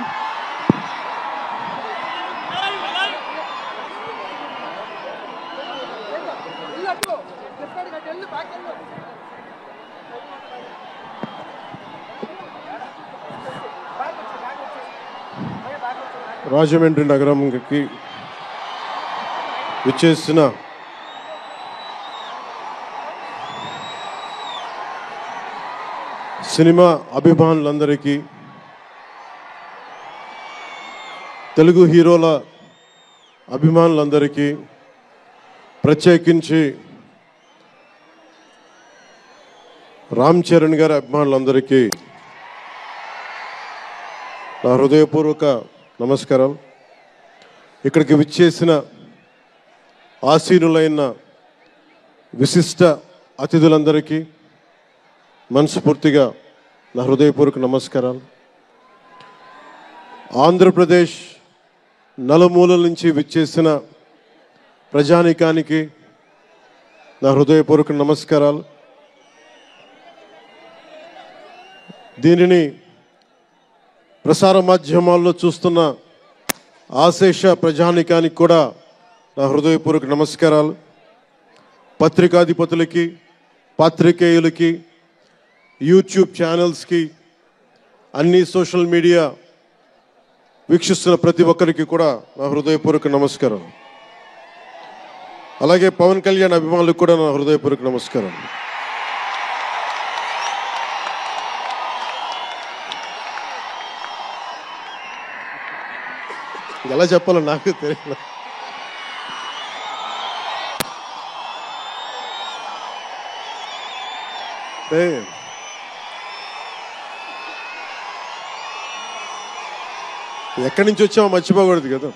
రాజమండ్రి నగరంకి విచ్చేసిన సినిమా అభిమానులందరికీ, తెలుగు హీరోల అభిమానులందరికీ, ప్రత్యేకించి రామ్ చరణ్ గారి అభిమానులందరికీ నా హృదయపూర్వక నమస్కారం. ఇక్కడికి విచ్చేసిన ఆసీనులైన విశిష్ట అతిథులందరికీ మనస్ఫూర్తిగా నా హృదయపూర్వక నమస్కారాలు. ఆంధ్రప్రదేశ్ నలుమూలల నుంచి విచ్చేసిన ప్రజానీకానికి నా హృదయపూర్వక నమస్కారాలు. దీనిని ప్రసార మాధ్యమాల్లో చూస్తున్న ఆశేష ప్రజానీకానికి కూడా నా హృదయపూర్వక నమస్కారాలు. పత్రికాధిపతులకి, పాత్రికేయులకి, యూట్యూబ్ ఛానల్స్కి, అన్ని సోషల్ మీడియా వీక్షిస్తున్న ప్రతి ఒక్కరికి కూడా నా హృదయపూర్వక నమస్కారం. అలాగే పవన్ కళ్యాణ్ అభిమానులకు కూడా నా హృదయపూర్వక నమస్కారం. ఎలా చెప్పాలో నాకు తెలియదు. ఎక్కడి నుంచి వచ్చామో మర్చిపోకూడదు కదా.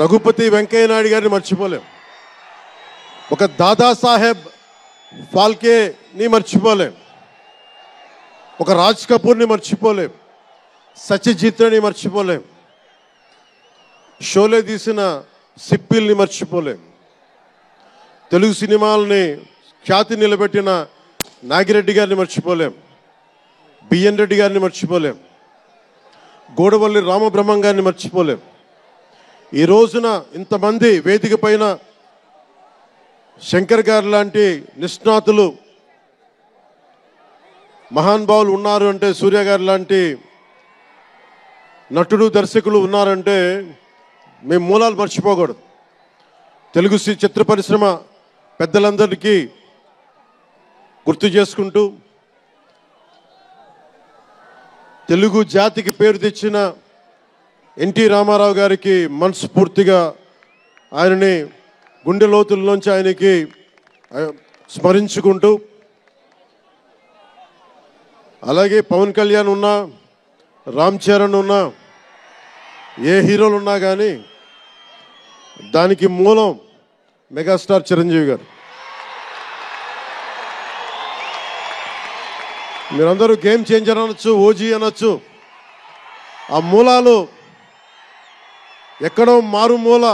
రఘుపతి వెంకయ్య నాయుడు గారిని మర్చిపోలేం, ఒక దాదాసాహెబ్ ఫాల్కేని మర్చిపోలేం, ఒక రాజ్ కపూర్ని మర్చిపోలేం, సత్యజిత్ని మర్చిపోలేం, షోలే తీసిన సిప్పిల్ని మర్చిపోలేం, తెలుగు సినిమాలని ఖ్యాతి నిలబెట్టిన నాగిరెడ్డి గారిని మర్చిపోలేం, బిఎన్ రెడ్డి గారిని మర్చిపోలేం, గోడవల్లి రామబ్రహ్మం గారిని మర్చిపోలేం. ఈ రోజున ఇంతమంది వేదిక పైన శంకర్ గారు లాంటి నిష్ణాతులు మహానుభావులు ఉన్నారు అంటే, సూర్య గారు లాంటి నటుడు దర్శకులు ఉన్నారంటే మేము మూలాలు మర్చిపోకూడదు. తెలుగు చిత్ర పరిశ్రమ పెద్దలందరికీ గుర్తు చేసుకుంటూ, తెలుగు జాతికి పేరు తెచ్చిన ఎన్టీ రామారావు గారికి మనస్ఫూర్తిగా ఆయనని గుండె లోతుల్లోంచి ఆయనకి స్మరించుకుంటూ, అలాగే పవన్ కళ్యాణ్ ఉన్నా, రామ్ చరణ్ ఉన్నా, ఏ హీరోలు ఉన్నా కానీ దానికి మూలం మెగాస్టార్ చిరంజీవి గారు. మీరందరూ గేమ్ చేంజర్ అనొచ్చు, ఓజీ అనొచ్చు. ఆ మూలాలు ఎక్కడో మారుమూల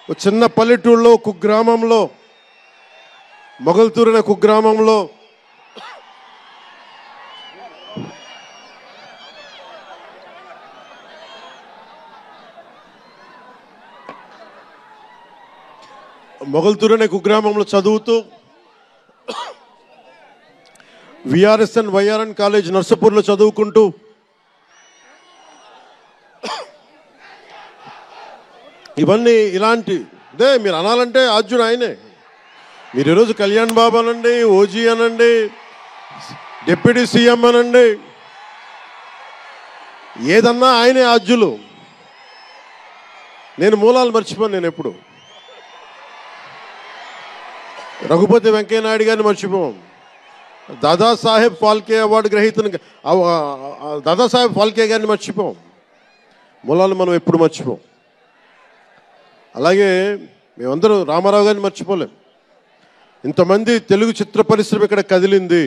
ఒక చిన్న పల్లెటూళ్ళలో కుగ్రామంలో, మొగల్తూరు అనే కుగ్రామంలో కుగ్రామంలో చదువుతూ విఆర్ఎస్ఎన్ వైఆర్ఎన్ కాలేజ్ నర్సపూర్లో చదువుకుంటూ ఇవన్నీ ఇలాంటిదే మీరు అనాలంటే ఆద్యుడు ఆయనే. మీరు ఈరోజు కళ్యాణ్ బాబు అనండి, ఓజీ అనండి, డిప్యూటీ సీఎం అనండి, ఏదన్నా ఆయనే ఆద్యులు. నేను మూలాలు మర్చిపోను. నేను ఎప్పుడు రఘుపతి వెంకయ్య నాయుడు గారిని మర్చిపోం, దాదాసాహెబ్ ఫాల్కే అవార్డు గ్రహీతను దాదాసాహెబ్ ఫాల్కే గారిని మర్చిపోం. మూలాలు మనం ఎప్పుడు మర్చిపోం. అలాగే మేమందరూ రామారావు గారిని మర్చిపోలేం. ఇంతమంది తెలుగు చిత్ర పరిశ్రమ ఇక్కడ కదిలింది,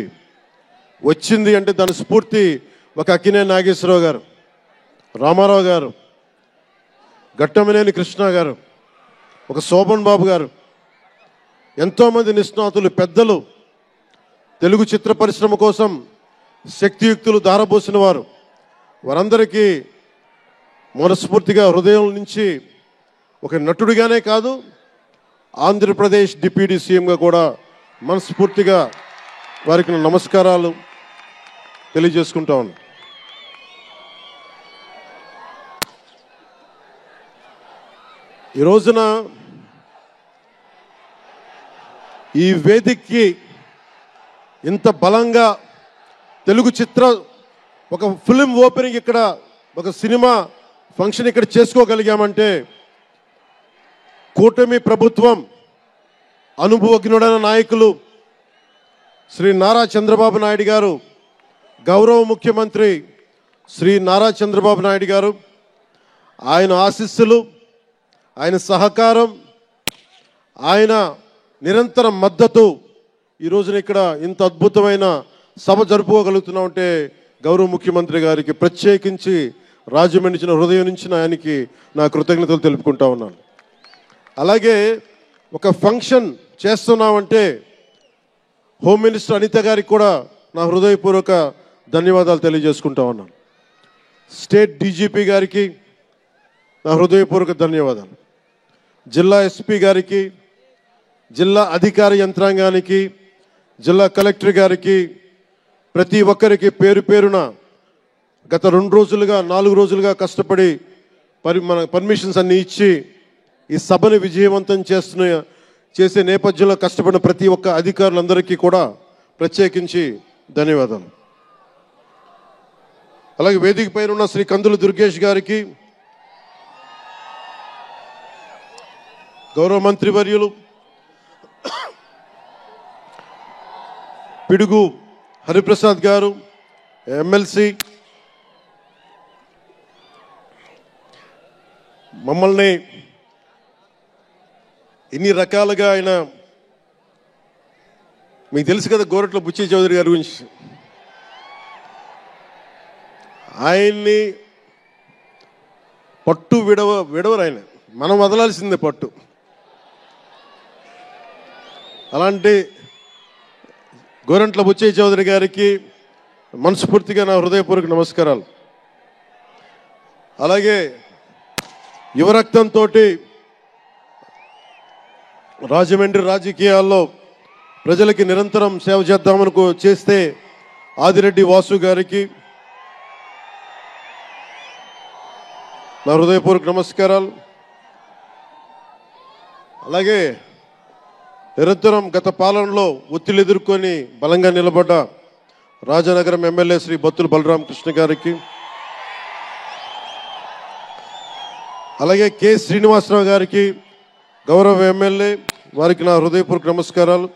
వచ్చింది అంటే దాని స్ఫూర్తి ఒక అక్కినేని నాగేశ్వరరావు గారు, రామారావు గారు, ఘట్టమనేని కృష్ణ గారు, ఒక శోభన్ బాబు గారు, ఎంతోమంది నిష్ణాతులు పెద్దలు తెలుగు చిత్ర పరిశ్రమ కోసం శక్తియుక్తులు ధారపోసిన వారు. వారందరికీ మనస్ఫూర్తిగా హృదయం నుంచి ఒక నటుడిగానే కాదు, ఆంధ్రప్రదేశ్ డిప్యూటీ సీఎంగా కూడా మనస్ఫూర్తిగా వారికి నమస్కారాలు తెలియజేసుకుంటా ఉన్నాను. ఈ రోజున ఈ వేదికకి ఇంత బలంగా తెలుగు చిత్ర ఒక ఫిలిం ఓపెనింగ్ ఇక్కడ, ఒక సినిమా ఫంక్షన్ ఇక్కడ చేసుకోగలిగామంటే కూటమి ప్రభుత్వం, అనుభవజ్ఞుడైన నాయకులు శ్రీ నారా చంద్రబాబు నాయుడు గారు, గౌరవ ముఖ్యమంత్రి శ్రీ నారా చంద్రబాబు నాయుడు గారు, ఆయన ఆశీస్సులు, ఆయన సహకారం, ఆయన నిరంతర మద్దతు ఈ రోజున ఇక్కడ ఇంత అద్భుతమైన సభ జరుపుకోగలుగుతున్నామంటే గౌరవ ముఖ్యమంత్రి గారికి ప్రత్యేకించి రాజమండ్రి హృదయం నుంచి ఆయనకి నా కృతజ్ఞతలు తెలుపుకుంటా ఉన్నాను. అలాగే ఒక ఫంక్షన్ చేస్తున్నామంటే హోమ్ మినిస్టర్ అనిత గారికి కూడా నా హృదయపూర్వక ధన్యవాదాలు తెలియజేసుకుంటా ఉన్నాను. స్టేట్ డీజీపీ గారికి నా హృదయపూర్వక ధన్యవాదాలు. జిల్లా ఎస్పీ గారికి, జిల్లా అధికార యంత్రాంగానికి, జిల్లా కలెక్టర్ గారికి, ప్రతి ఒక్కరికి పేరు పేరున గత 2 రోజులుగా 4 రోజులుగా కష్టపడి మన పర్మిషన్స్ అన్నీ ఇచ్చి ఈ సభను విజయవంతం చేసే నేపథ్యంలో కష్టపడిన ప్రతి ఒక్క అధికారులందరికీ కూడా ప్రత్యేకించి ధన్యవాదాలు. అలాగే వేదిక పైన ఉన్న శ్రీ కందులు దుర్గేష్ గారికి, గౌరవ మంత్రివర్యులు పిడుగు హరిప్రసాద్ గారు, ఎమ్మెల్సీ, మమ్మల్ని ఇన్ని రకాలుగా ఆయన, మీకు తెలుసు కదా గోరట్ల బుచ్చి చౌదరి గారి గురించి, ఆయన్ని పట్టు విడవరు ఆయన, మనం వదలాల్సిందే పట్టు. అలాంటి గోరంట్ల బుచ్చయ్య చౌదరి గారికి మనస్ఫూర్తిగా నా హృదయపూర్వక నమస్కారాలు. అలాగే యువరక్తంతో రాజమండ్రి రాజకీయాల్లో ప్రజలకి నిరంతరం సేవ చేద్దామని చేస్తే ఆదిరెడ్డి వాసు గారికి నా హృదయపూర్వక నమస్కారాలు. అలాగే నిరంతరం గత పాలనలో ఒత్తిళ్లు ఎదుర్కొని బలంగా నిలబడ్డ రాజనగరం ఎమ్మెల్యే శ్రీ బత్తుల బలరామకృష్ణ గారికి, అలాగే కె శ్రీనివాసరావు గారికి గౌరవ ఎమ్మెల్యే, వారికి నా హృదయపూర్వక నమస్కారాలు.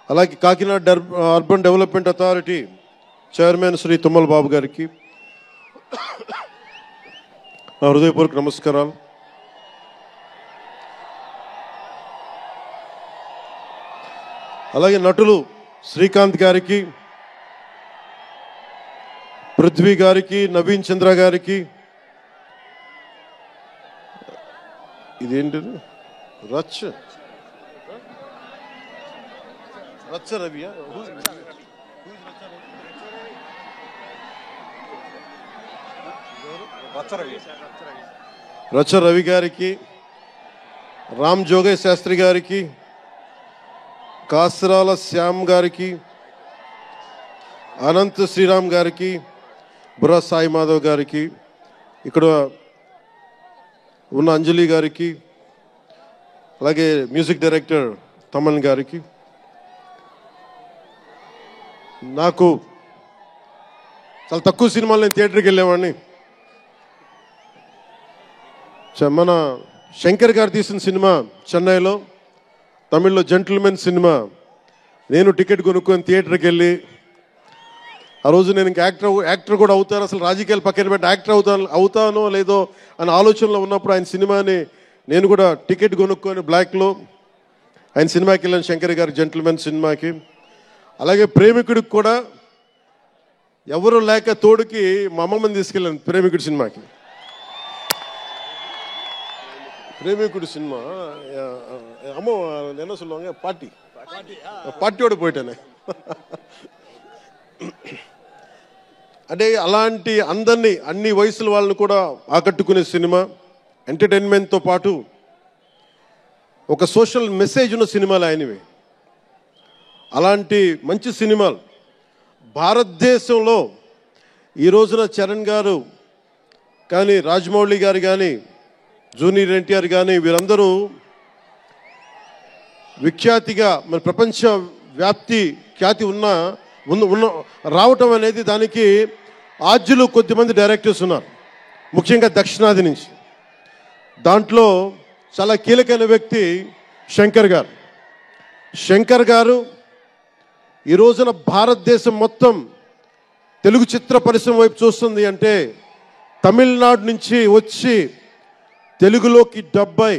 అలాగే Kakinada urban development authority chairman Shri Tummala Babu గారికి నా హృదయపూర్వక నమస్కారాలు. అలాగే నటులు శ్రీకాంత్ గారికి, పృథ్వీ గారికి, నవీన్ చంద్ర గారికి, ఇదేంటిది రచ్చ రవియా, రచ్చ రవి గారికి, రామ్ జోగేష్ శాస్త్రి గారికి, కాసరాల శ్యామ్ గారికి, అనంత్ శ్రీరామ్ గారికి, బుర్రా సాయి మాధవ్ గారికి, ఇక్కడ ఉన్న అంజలి గారికి, అలాగే మ్యూజిక్ డైరెక్టర్ తమన్ గారికి. నాకు చాలా తక్కువ సినిమాలు నేను థియేటర్కి వెళ్ళేవాడిని. మన శంకర్ గారు తీసిన సినిమా చెన్నైలో, తమిళ్లో జెంటిల్మెన్ సినిమా, నేను టికెట్ కొనుక్కొని థియేటర్కి వెళ్ళి, ఆ రోజు నేను ఇంకా యాక్టర్ కూడా అవుతాను, అసలు రాజకీయాలు పక్కన పెట్టి యాక్టర్ అవుతానో లేదో అనే ఆలోచనలో ఉన్నప్పుడు ఆయన సినిమాని నేను కూడా టికెట్ కొనుక్కొని బ్లాక్లో ఆయన సినిమాకి వెళ్ళాను, శంకర్ గారి జెంటిల్మెన్ సినిమాకి. అలాగే ప్రేమికుడికి కూడా ఎవరు లేక తోడుకి మా అమ్మమ్మని తీసుకెళ్ళాను ప్రేమికుడి సినిమాకి. பிரேமிக்குடி சினிமா அம்மா என்ன சொல்லுவாங்க, పార్టీயோட పోయిటానే. అంటే అలాంటి అందరినీ, అన్ని వయసుల వాళ్ళని కూడా ఆకట్టుకునే సినిమా, ఎంటర్టైన్మెంట్తో పాటు ఒక సోషల్ మెసేజ్ ఉన్న సినిమాలు ఆయనవి. అలాంటి మంచి సినిమాలు భారతదేశంలో ఈ రోజున చరణ్ గారు కానీ, రాజమౌళి గారు కానీ, జూనియర్ ఎన్టీఆర్ కానీ, వీరందరూ విఖ్యాతిగా మన ప్రపంచ ఖ్యాతి ఉన్న రావటం అనేది, దానికి ఆద్యులు కొద్దిమంది డైరెక్టర్స్ ఉన్నారు, ముఖ్యంగా దక్షిణాది నుంచి. దాంట్లో చాలా కీలకమైన వ్యక్తి శంకర్ గారు. శంకర్ గారు ఈ రోజున భారతదేశం మొత్తం తెలుగు చిత్ర పరిశ్రమ వైపు చూస్తుంది అంటే, తమిళనాడు నుంచి వచ్చి తెలుగులోకి డబ్బై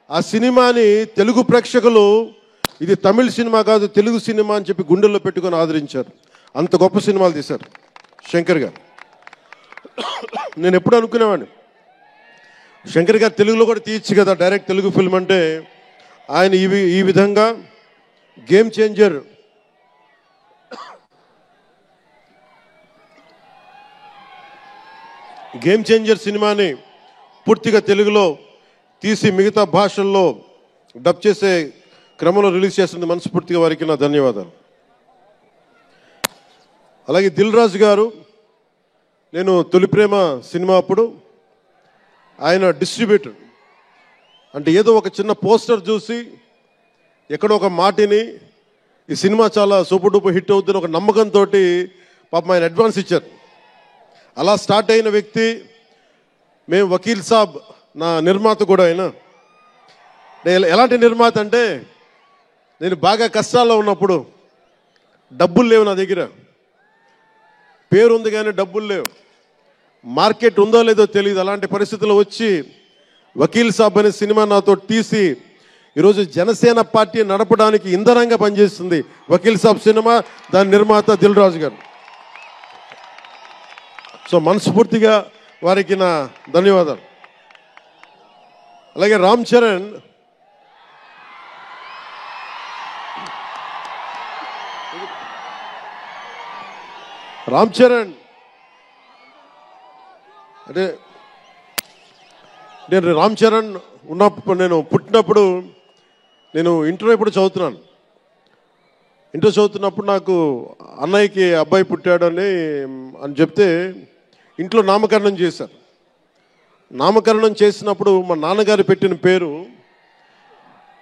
ఆ సినిమాని తెలుగు ప్రేక్షకులు ఇది తమిళ సినిమా కాదు తెలుగు సినిమా అని చెప్పి గుండెల్లో పెట్టుకొని ఆదరించారు. అంత గొప్ప సినిమాలు తీశారు శంకర్ గారు. నేను ఎప్పుడు అనుకునేవాడిని, శంకర్ గారు తెలుగులో కూడా తీయచ్చు కదా డైరెక్ట్ తెలుగు ఫిల్మ్ అంటే. ఆయన ఈ విధంగా గేమ్ చేంజర్ సినిమాని పూర్తిగా తెలుగులో తీసి మిగతా భాషల్లో డబ్ చేసే క్రమంలో రిలీజ్ చేస్తుంది. మనస్ఫూర్తిగా వారికి నా ధన్యవాదాలు. అలాగే దిల్ రాజు గారు, నేను తొలి ప్రేమ సినిమా అప్పుడు ఆయన డిస్ట్రిబ్యూటర్, అంటే ఏదో ఒక చిన్న పోస్టర్ చూసి ఎక్కడో ఒక మాటిని ఈ సినిమా చాలా సూపర్ డూపర్ హిట్ అవుతుంది ఒక నమ్మకంతో పాపం ఆయన అడ్వాన్స్ ఇచ్చారు. అలా స్టార్ట్ అయిన వ్యక్తి. మేము వకీల్ సాబ్ నా నిర్మాత కూడా అయినా. ఎలాంటి నిర్మాత అంటే, నేను బాగా కష్టాల్లో ఉన్నప్పుడు డబ్బులు లేవు నా దగ్గర, పేరు ఉంది కానీ డబ్బులు లేవు, మార్కెట్ ఉందో లేదో తెలియదు. అలాంటి పరిస్థితుల్లో వచ్చి వకీల్ సాబ్ అనే సినిమా నాతో తీసి ఈరోజు జనసేన పార్టీ నడపడానికి ఇంధనంగా పనిచేస్తుంది వకీల్ సాబ్ సినిమా, దాని నిర్మాత దిల్ రాజు గారు. సో మనస్ఫూర్తిగా వారికి నా ధన్యవాదాలు. అలాగే రామ్ చరణ్ అంటే నేను రామ్ చరణ్ ఉన్నప్పుడు, నేను పుట్టినప్పుడు, నేను ఇంటర్ ఇప్పుడు చదువుతున్నాను. ఇంటర్ చదువుతున్నప్పుడు నాకు అన్నయ్యకి అబ్బాయి పుట్టాడని చెప్తే ఇంట్లో నామకరణం చేశారు. నామకరణం చేసినప్పుడు మా నాన్నగారు పెట్టిన పేరు,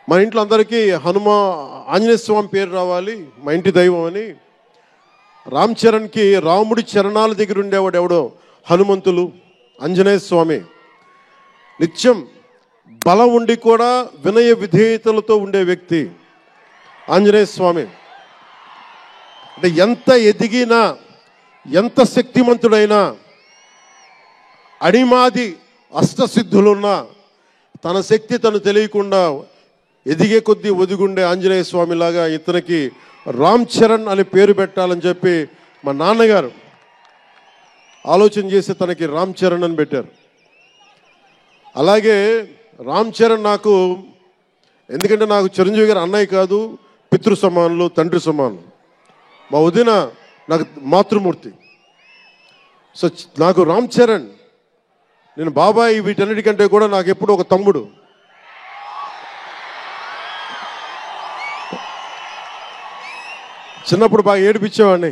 మా ఇంట్లో అందరికీ ఆంజనేయ స్వామి పేరు రావాలి, మా ఇంటి దైవం అని. రామ్ చరణ్కి రాముడి చరణాల దగ్గర ఉండేవాడు ఎవడో హనుమంతులు, ఆంజనేయ స్వామి. నిత్యం బలం ఉండి కూడా వినయ విధేయతలతో ఉండే వ్యక్తి ఆంజనేయ స్వామి. అంటే ఎంత ఎదిగినా, ఎంత శక్తిమంతుడైనా, అడిమాది అష్టసిద్ధులున్నా తన శక్తి తను తెలియకుండా ఎదిగే కొద్దీ ఒదిగుండే ఆంజనేయ స్వామిలాగా ఇతనికి రామ్ చరణ్ అని పేరు పెట్టాలని చెప్పి మా నాన్నగారు ఆలోచన చేసి తనకి రామ్ చరణ్ అని పెట్టారు. అలాగే రామ్ చరణ్ నాకు, ఎందుకంటే నాకు చిరంజీవి గారు అన్నయ్య కాదు, పితృ సమానులు, తండ్రి సమానులు. మా వదిన నాకు మాతృమూర్తి. సో నాకు రామ్ చరణ్, నేను బాబాయ్ వీటన్నిటికంటే కూడా నాకు ఎప్పుడు ఒక తమ్ముడు. చిన్నప్పుడు బాగా ఏడిపించేవాడిని,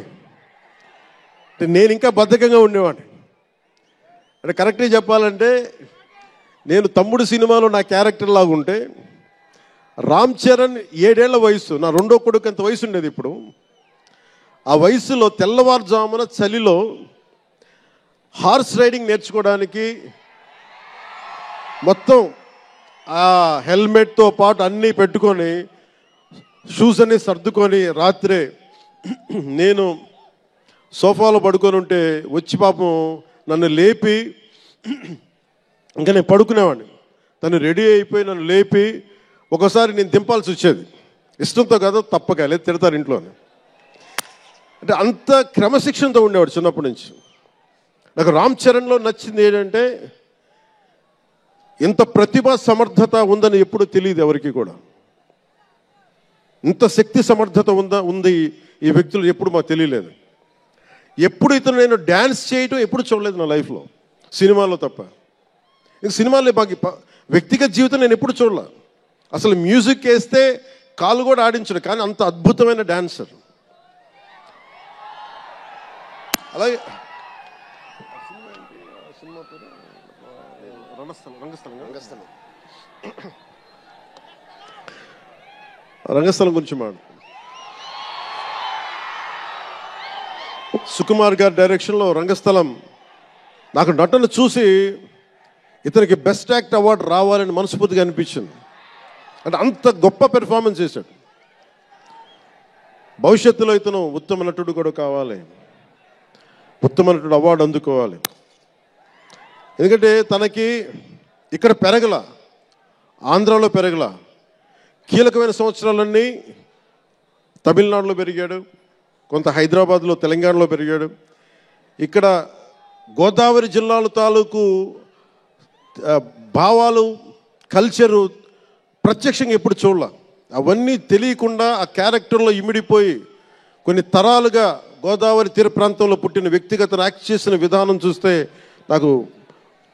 నేను ఇంకా బద్ధకంగా ఉండేవాడిని. అంటే కరెక్ట్గా చెప్పాలంటే, నేను తమ్ముడు సినిమాలో నా క్యారెక్టర్ లాగా ఉంటే, రామ్ చరణ్ 7 ఏళ్ల వయసు, నా రెండో కొడుకు అంత వయసు ఉండేది. ఇప్పుడు ఆ వయసులో తెల్లవారుజామున చలిలో హార్స్ రైడింగ్ నేర్చుకోవడానికి మొత్తం ఆ హెల్మెట్తో పాటు అన్నీ పెట్టుకొని, షూస్ అన్నీ సర్దుకొని రాత్రే నేను సోఫాలో పడుకొని ఉంటే వచ్చి పాపం నన్ను లేపి, ఇంకా నేను పడుకునేవాడిని, తను రెడీ అయిపోయి నన్ను లేపి ఒకసారి నేను దింపాల్సి వచ్చేది. ఇష్టంతో కదా, తప్పక లేదు తిడతారు ఇంట్లోనే. అంటే అంత క్రమశిక్షణతో ఉండేవాడు చిన్నప్పటి నుంచి. నాకు రామ్ చరణ్లో నచ్చింది ఏంటంటే, ఇంత ప్రతిభ సమర్థత ఉందని ఎప్పుడు తెలియదు ఎవరికి కూడా. ఇంత శక్తి సమర్థత ఉంది ఈ వ్యక్తులు ఎప్పుడు మాకు తెలియలేదు. ఎప్పుడు ఇతను నేను డ్యాన్స్ చేయటం ఎప్పుడు చూడలేదు నా లైఫ్లో, సినిమాలో తప్ప. ఇంక సినిమాలో మాకు వ్యక్తిగత జీవితం నేను ఎప్పుడు చూడలే. అసలు మ్యూజిక్ వేస్తే కాలు కూడా ఆడించడు, కానీ అంత అద్భుతమైన డాన్సర్. అలాగే రంగస్థలం గురించి మాట. సుకుమార్ గారి డైరెక్షన్లో రంగస్థలం, నాకు నటన చూసి ఇతనికి బెస్ట్ యాక్ట్ అవార్డు రావాలని మనస్ఫూర్తిగా అనిపించింది. అంటే అంత గొప్ప పెర్ఫార్మెన్స్ చేశాడు. భవిష్యత్తులో ఇతను ఉత్తమ నటుడు కూడా కావాలి, ఉత్తమ నటుడు అవార్డు అందుకోవాలి. ఎందుకంటే తనకి ఇక్కడ పెరగల, ఆంధ్రాలో పెరగల, కీలకమైన సంవత్సరాలన్నీ తమిళనాడులో పెరిగాడు, కొంత హైదరాబాద్లో, తెలంగాణలో పెరిగాడు. ఇక్కడ గోదావరి జిల్లాల తాలూకు భావాలు, కల్చరు ప్రత్యక్షంగా ఎప్పుడు చూడాల. అవన్నీ తెలియకుండా ఆ క్యారెక్టర్లో ఇమిడిపోయి కొన్ని తరాలుగా గోదావరి తీర ప్రాంతంలో పుట్టిన వ్యక్తిగత యాక్ట్ చేసిన విధానం చూస్తే నాకు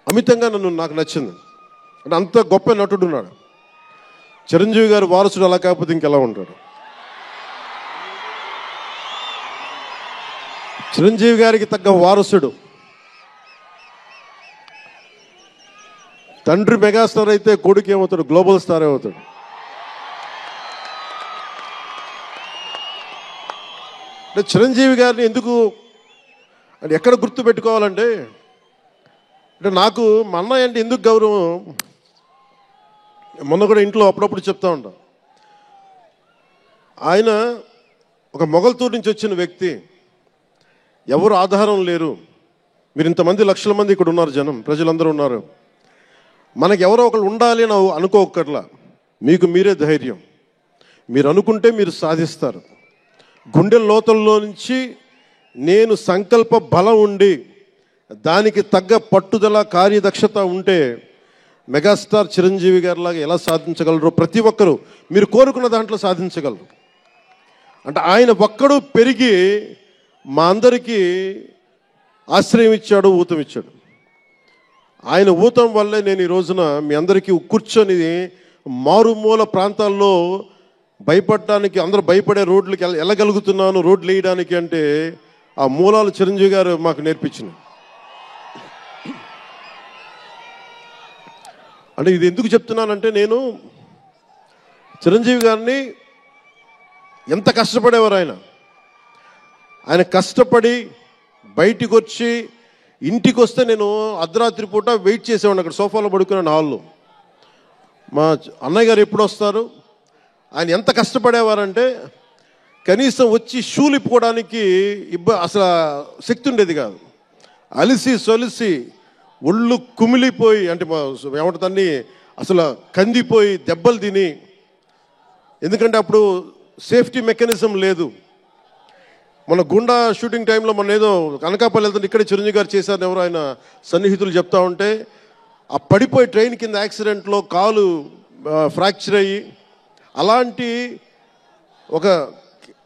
అమితంగా నాకు నచ్చింది. అంటే అంత గొప్ప నటుడు ఉన్నాడు. చిరంజీవి గారు వారసుడు అలా కాకపోతే ఇంకెలా ఉంటాడు. చిరంజీవి గారికి తగ్గ వారసుడు. తండ్రి మెగాస్టార్ అయితే కొడుకు ఏమవుతాడు, గ్లోబల్ స్టార్ అవుతాడు. అంటే చిరంజీవి గారిని ఎందుకు అంటే ఎక్కడ గుర్తు పెట్టుకోవాలంటే అంటే నాకు మా అన్నయ్య అంటే ఎందుకు గౌరవం, మొన్న కూడా ఇంట్లో అప్పుడప్పుడు చెప్తా ఉంటాం. ఆయన ఒక మొగల్తూరు నుంచి వచ్చిన వ్యక్తి, ఎవరు ఆధారం లేరు. మీరు ఇంతమంది లక్షల మంది ఇక్కడ ఉన్నారు, జనం ప్రజలందరూ ఉన్నారు. మనకు ఎవరో ఒకరు ఉండాలి అని అనుకోకర్లా, మీకు మీరే ధైర్యం. మీరు అనుకుంటే మీరు సాధిస్తారు. గుండె లోతుల్లో నుంచి నేను సంకల్ప బలం ఉండి దానికి తగ్గ పట్టుదల కార్యదక్షత ఉంటే మెగాస్టార్ చిరంజీవి గారిలాగా ఎలా సాధించగలరో ప్రతి ఒక్కరూ మీరు కోరుకున్న దాంట్లో సాధించగలరు. అంటే ఆయన ఒక్కడు పెరిగి మా అందరికీ ఆశ్రయం ఇచ్చాడు, ఊతం ఇచ్చాడు. ఆయన ఊతం వల్లే నేను ఈ రోజున మీ అందరికీ కూర్చొని మారుమూల ప్రాంతాల్లో భయపడటానికి, అందరూ భయపడే రోడ్లకి వెళ్ళగలుగుతున్నాను, రోడ్లు వేయడానికి అంటే ఆ మూలాలు చిరంజీవి గారు మాకు నేర్పించింది. అంటే ఇది ఎందుకు చెప్తున్నానంటే, నేను చిరంజీవి గారిని ఎంత కష్టపడేవారు ఆయన కష్టపడి బయటికి వచ్చి ఇంటికి వస్తే నేను అర్ధరాత్రి పూట వెయిట్ చేసేవాడిని అక్కడ సోఫాలో పడుకున్నాను హాల్లో. మా అన్నయ్య గారు ఎప్పుడు వస్తారు, ఆయన ఎంత కష్టపడేవారంటే కనీసం వచ్చి షూలు ఇప్పుకోవడానికి అసలు శక్తి ఉండేది కాదు. అలిసి సొలిసి ఒళ్ళు కుమిలిపోయి, అంటే ఏమంటుందని అసలు కందిపోయి దెబ్బలు తిని, ఎందుకంటే అప్పుడు సేఫ్టీ మెకానిజం లేదు. మన గుండా షూటింగ్ టైంలో మన ఏదో అనకాపల్లి వెళ్తుంటే ఇక్కడే చిరంజీవి గారు చేశారని ఎవరు ఆయన సన్నిహితులు చెప్తా ఉంటే, ఆ పడిపోయి ట్రైన్ కింద యాక్సిడెంట్లో కాలు ఫ్రాక్చర్ అయ్యి అలాంటి ఒక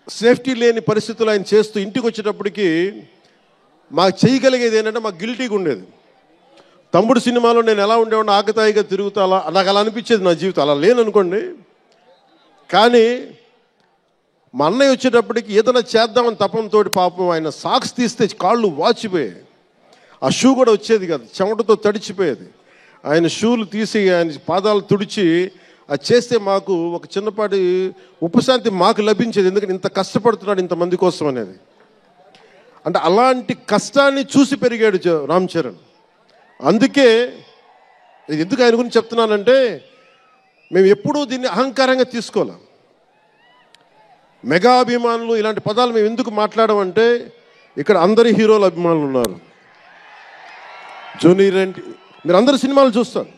సేఫ్టీ లేని పరిస్థితులు ఆయన చేస్తూ ఇంటికి వచ్చేటప్పటికి మాకు చేయగలిగేది ఏంటంటే మాకు గిల్టీగా ఉండేది. తమ్ముడు సినిమాలో నేను ఎలా ఉండేవాడిని, ఆకతాయిగా తిరుగుతా, అలా నాకు అలా అనిపించేది నా జీవితం. అలా లేననుకోండి, కానీ మా అన్నయ్య వచ్చేటప్పటికి ఏదైనా చేద్దామని తపంతో పాపం ఆయన సాక్స్ తీస్తే కాళ్ళు వాచిపోయాయి, ఆ షూ కూడా వచ్చేది కాదు, చెమటతో తడిచిపోయేది. ఆయన షూలు తీసి ఆయన పాదాలు తుడిచి అది చేస్తే మాకు ఒక చిన్నపాటి ఉపశాంతి మాకు లభించేది. ఎందుకంటే ఇంత కష్టపడుతున్నాడు ఇంతమంది కోసం అనేది. అంటే అలాంటి కష్టాన్ని చూసి పెరిగాడు రామ్ చరణ్. అందుకే ఇది ఎందుకు ఆయన గురించి చెప్తున్నానంటే, మేము ఎప్పుడూ దీన్ని అహంకారంగా తీసుకోలేం. మెగా అభిమానులు ఇలాంటి పదాలు మేము ఎందుకు మాట్లాడమంటే, ఇక్కడ అందరి హీరోల అభిమానులు ఉన్నారు. జూనియర్ ఎన్టీ, మీరు అందరు సినిమాలు చూస్తారు.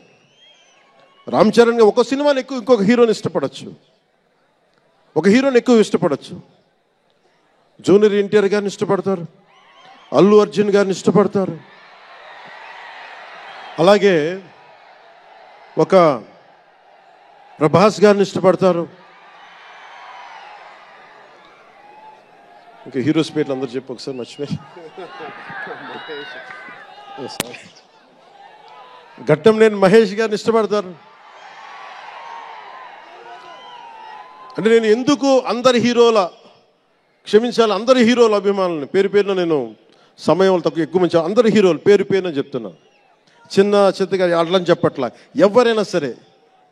రామ్ చరణ్ ఒక సినిమాని ఎక్కువ ఇంకొక హీరోని ఇష్టపడచ్చు, ఒక హీరోని ఎక్కువ ఇష్టపడచ్చు. జూనియర్ ఎన్టీఆర్ గారిని ఇష్టపడతారు, అల్లు అర్జున్ గారిని ఇష్టపడతారు, అలాగే ఒక ప్రభాస్ గారిని ఇష్టపడతారు. ఇంకా హీరోస్ పేర్లు అందరూ చెప్పి ఒకసారి మర్చిపోయి. ఘట్టంనేని మహేష్ గారిని ఇష్టపడతారు. అంటే నేను ఎందుకు అందరి హీరోల క్షమించాలి అందరి హీరోల అభిమానులని పేరు పేరున నేను సమయం తక్కువ ఎక్కువ మంచి అందరి హీరోలు పేరు పేరున చెప్తున్నాను. చిన్న చిత్తగా అట్లని చెప్పట్లా, ఎవరైనా సరే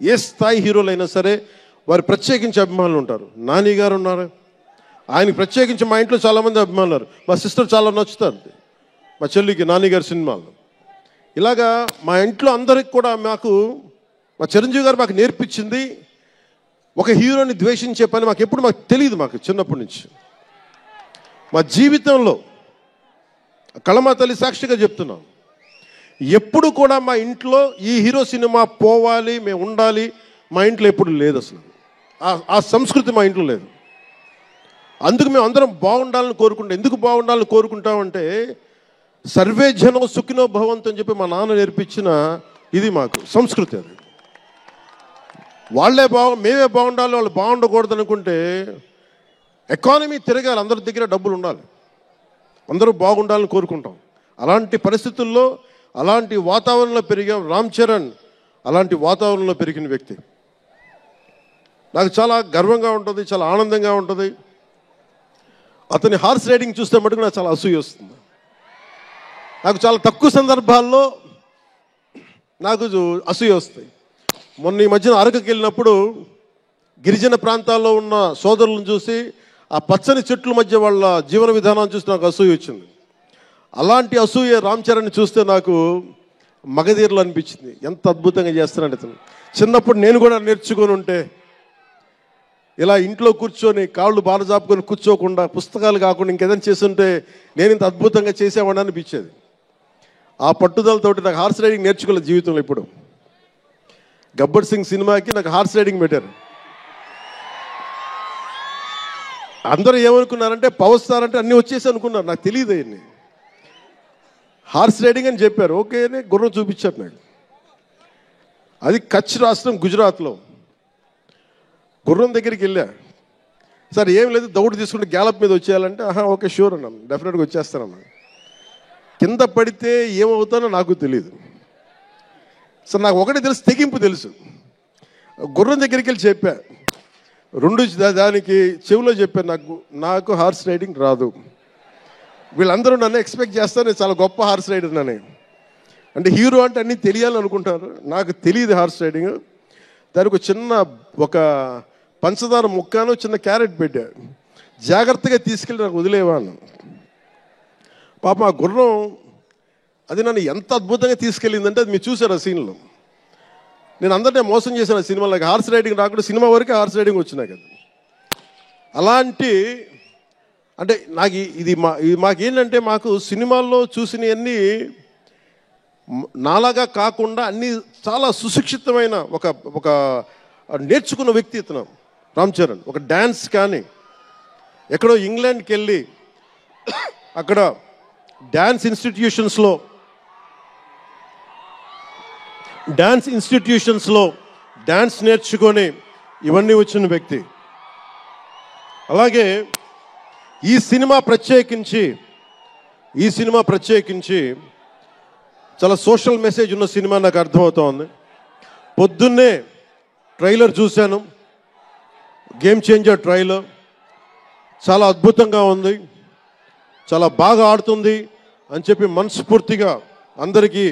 ఏ స్థాయి హీరోలైనా సరే వారు ప్రత్యేకించి అభిమానులు ఉంటారు. నాని గారు ఉన్నారు, ఆయనకి ప్రత్యేకించి మా ఇంట్లో చాలామంది అభిమానులు ఉన్నారు. మా సిస్టర్ చాలా నచ్చుతారు మా చెల్లికి నాని గారి సినిమాలు. ఇలాగా మా ఇంట్లో అందరికి కూడా మాకు మా చిరంజీవి గారు మాకు నేర్పించింది ఒక హీరోని ద్వేషించే పని మాకు ఎప్పుడు మాకు తెలియదు. మాకు చిన్నప్పటి నుంచి మా జీవితంలో కళమా తల్లి సాక్షిగా చెప్తున్నాం, ఎప్పుడు కూడా మా ఇంట్లో ఈ హీరో సినిమా పోవాలి మేము ఉండాలి మా ఇంట్లో ఎప్పుడు లేదు. అసలు ఆ సంస్కృతి మా ఇంట్లో లేదు. అందుకు మేము అందరం బాగుండాలని కోరుకుంటాం. ఎందుకు బాగుండాలని కోరుకుంటామంటే, సర్వే జనం సుఖినో భవంతు అని చెప్పి మా నాన్న నేర్పించిన ఇది మాకు సంస్కృతి. అది వాళ్ళే మేమే బాగుండాలి, వాళ్ళు బాగుండకూడదు అనుకుంటే ఎకానమీ తిరగాలి, అందరి దగ్గర డబ్బులు ఉండాలి, అందరూ బాగుండాలని కోరుకుంటాం. అలాంటి పరిస్థితుల్లో అలాంటి వాతావరణంలో పెరిగా రామ్ చరణ్ అలాంటి వాతావరణంలో పెరిగిన వ్యక్తి. నాకు చాలా గర్వంగా ఉంటుంది, చాలా ఆనందంగా ఉంటుంది. అతని హార్స్ రైడింగ్ చూస్తే మటుకు నాకు చాలా అసూయ వస్తుంది. నాకు చాలా తక్కువ సందర్భాల్లో నాకు అసూయ వస్తాయి. మొన్న ఈ మధ్యన అరకుకి వెళ్ళినప్పుడు గిరిజన ప్రాంతాల్లో ఉన్న సోదరులను చూసి ఆ పచ్చని చెట్ల మధ్య వాళ్ళ జీవన విధానాన్ని చూసి నాకు అసూయ వచ్చింది. అలాంటి అసూయ రామ్ చరణ్ చూస్తే నాకు మగధీరలు అనిపించింది. ఎంత అద్భుతంగా చేస్తున్నాడు అతను. చిన్నప్పుడు నేను కూడా నేర్చుకొని ఉంటే, ఇలా ఇంట్లో కూర్చొని కాళ్ళు బాలజాపుకొని కూర్చోకుండా, పుస్తకాలు కాకుండా ఇంకేదైనా చేస్తుంటే నేను ఇంత అద్భుతంగా చేసేవాడిని అనిపించేది. ఆ పట్టుదలతోటి నాకు హార్స్ రైడింగ్ నేర్చుకోలేదు జీవితంలో. ఇప్పుడు గబ్బర్ సింగ్ సినిమాకి నాకు హార్స్ రైడింగ్ పెట్టారు. అందరూ ఏమనుకున్నారంటే పవర్ స్టార్ అంటే అన్నీ వచ్చేసి అనుకున్నారు. నాకు తెలియదు అవన్నీ. హార్స్ రైడింగ్ అని చెప్పారు. ఓకే అని గుర్రం చూపించారు నాకు. అది కచ్ రాష్ట్రం గుజరాత్లో. గుర్రం దగ్గరికి వెళ్ళా. సార్ ఏం లేదు, దౌడు తీసుకుంటే గ్యాలప్ మీద వచ్చేయాలంటే ఓకే షూర్ అన్నాను, డెఫినెట్గా వచ్చేస్తానన్నా. కింద పడితే ఏమవుతానో నాకు తెలియదు. సార్ నాకు ఒకటే తెలుసు, తెగింపు తెలుసు. గుర్రం దగ్గరికి వెళ్ళి చెప్పా, దానికి చెవిలో చెప్పాను, నాకు హార్స్ రైడింగ్ రాదు. వీళ్ళందరూ నన్ను ఎక్స్పెక్ట్ చేస్తారు నేను చాలా గొప్ప హార్స్ రైడర్ నని. అంటే హీరో అంటే అన్నీ తెలియాలని అనుకుంటారు. నాకు తెలియదు హార్స్ రైడింగ్. దానికి ఒక పంచదార ముక్కను చిన్న క్యారెట్ పెట్టాడు. జాగ్రత్తగా తీసుకెళ్ళి నాకు వదిలేవా అన్న. పాప ఆ గుర్రం అది నన్ను ఎంత అద్భుతంగా తీసుకెళ్ళిందంటే అది మీరు చూసారు ఆ సీన్లో. నేను అందరినీ మోసం చేశాను ఆ సినిమాలో. నాకు హార్స్ రైడింగ్ రాకుండా సినిమా వరకే హార్స్ రైడింగ్ వచ్చినాయి కదా. అలాంటి అంటే నాకు ఇది మాకేంటంటే మాకు సినిమాల్లో చూసినవన్నీ నాలాగా కాకుండా అన్నీ చాలా సుశిక్షితమైన ఒక నేర్చుకున్న వ్యక్తి ఇతను రామ్ చరణ్. ఒక డ్యాన్స్ కానీ ఎక్కడో ఇంగ్లాండ్కి వెళ్ళి అక్కడ డ్యాన్స్ ఇన్స్టిట్యూషన్స్లో డ్యాన్స్ నేర్చుకొని ఇవన్నీ వచ్చిన వ్యక్తి. అలాగే ఈ సినిమా ప్రత్యేకించి చాలా సోషల్ మెసేజ్ ఉన్న సినిమా నాకు అర్థమవుతోంది. పొద్దున్నే ట్రైలర్ చూశాను, గేమ్ చేంజర్ ట్రైలర్. చాలా అద్భుతంగా ఉంది, చాలా బాగా ఆడుతుంది అని చెప్పి మనస్ఫూర్తిగా అందరికీ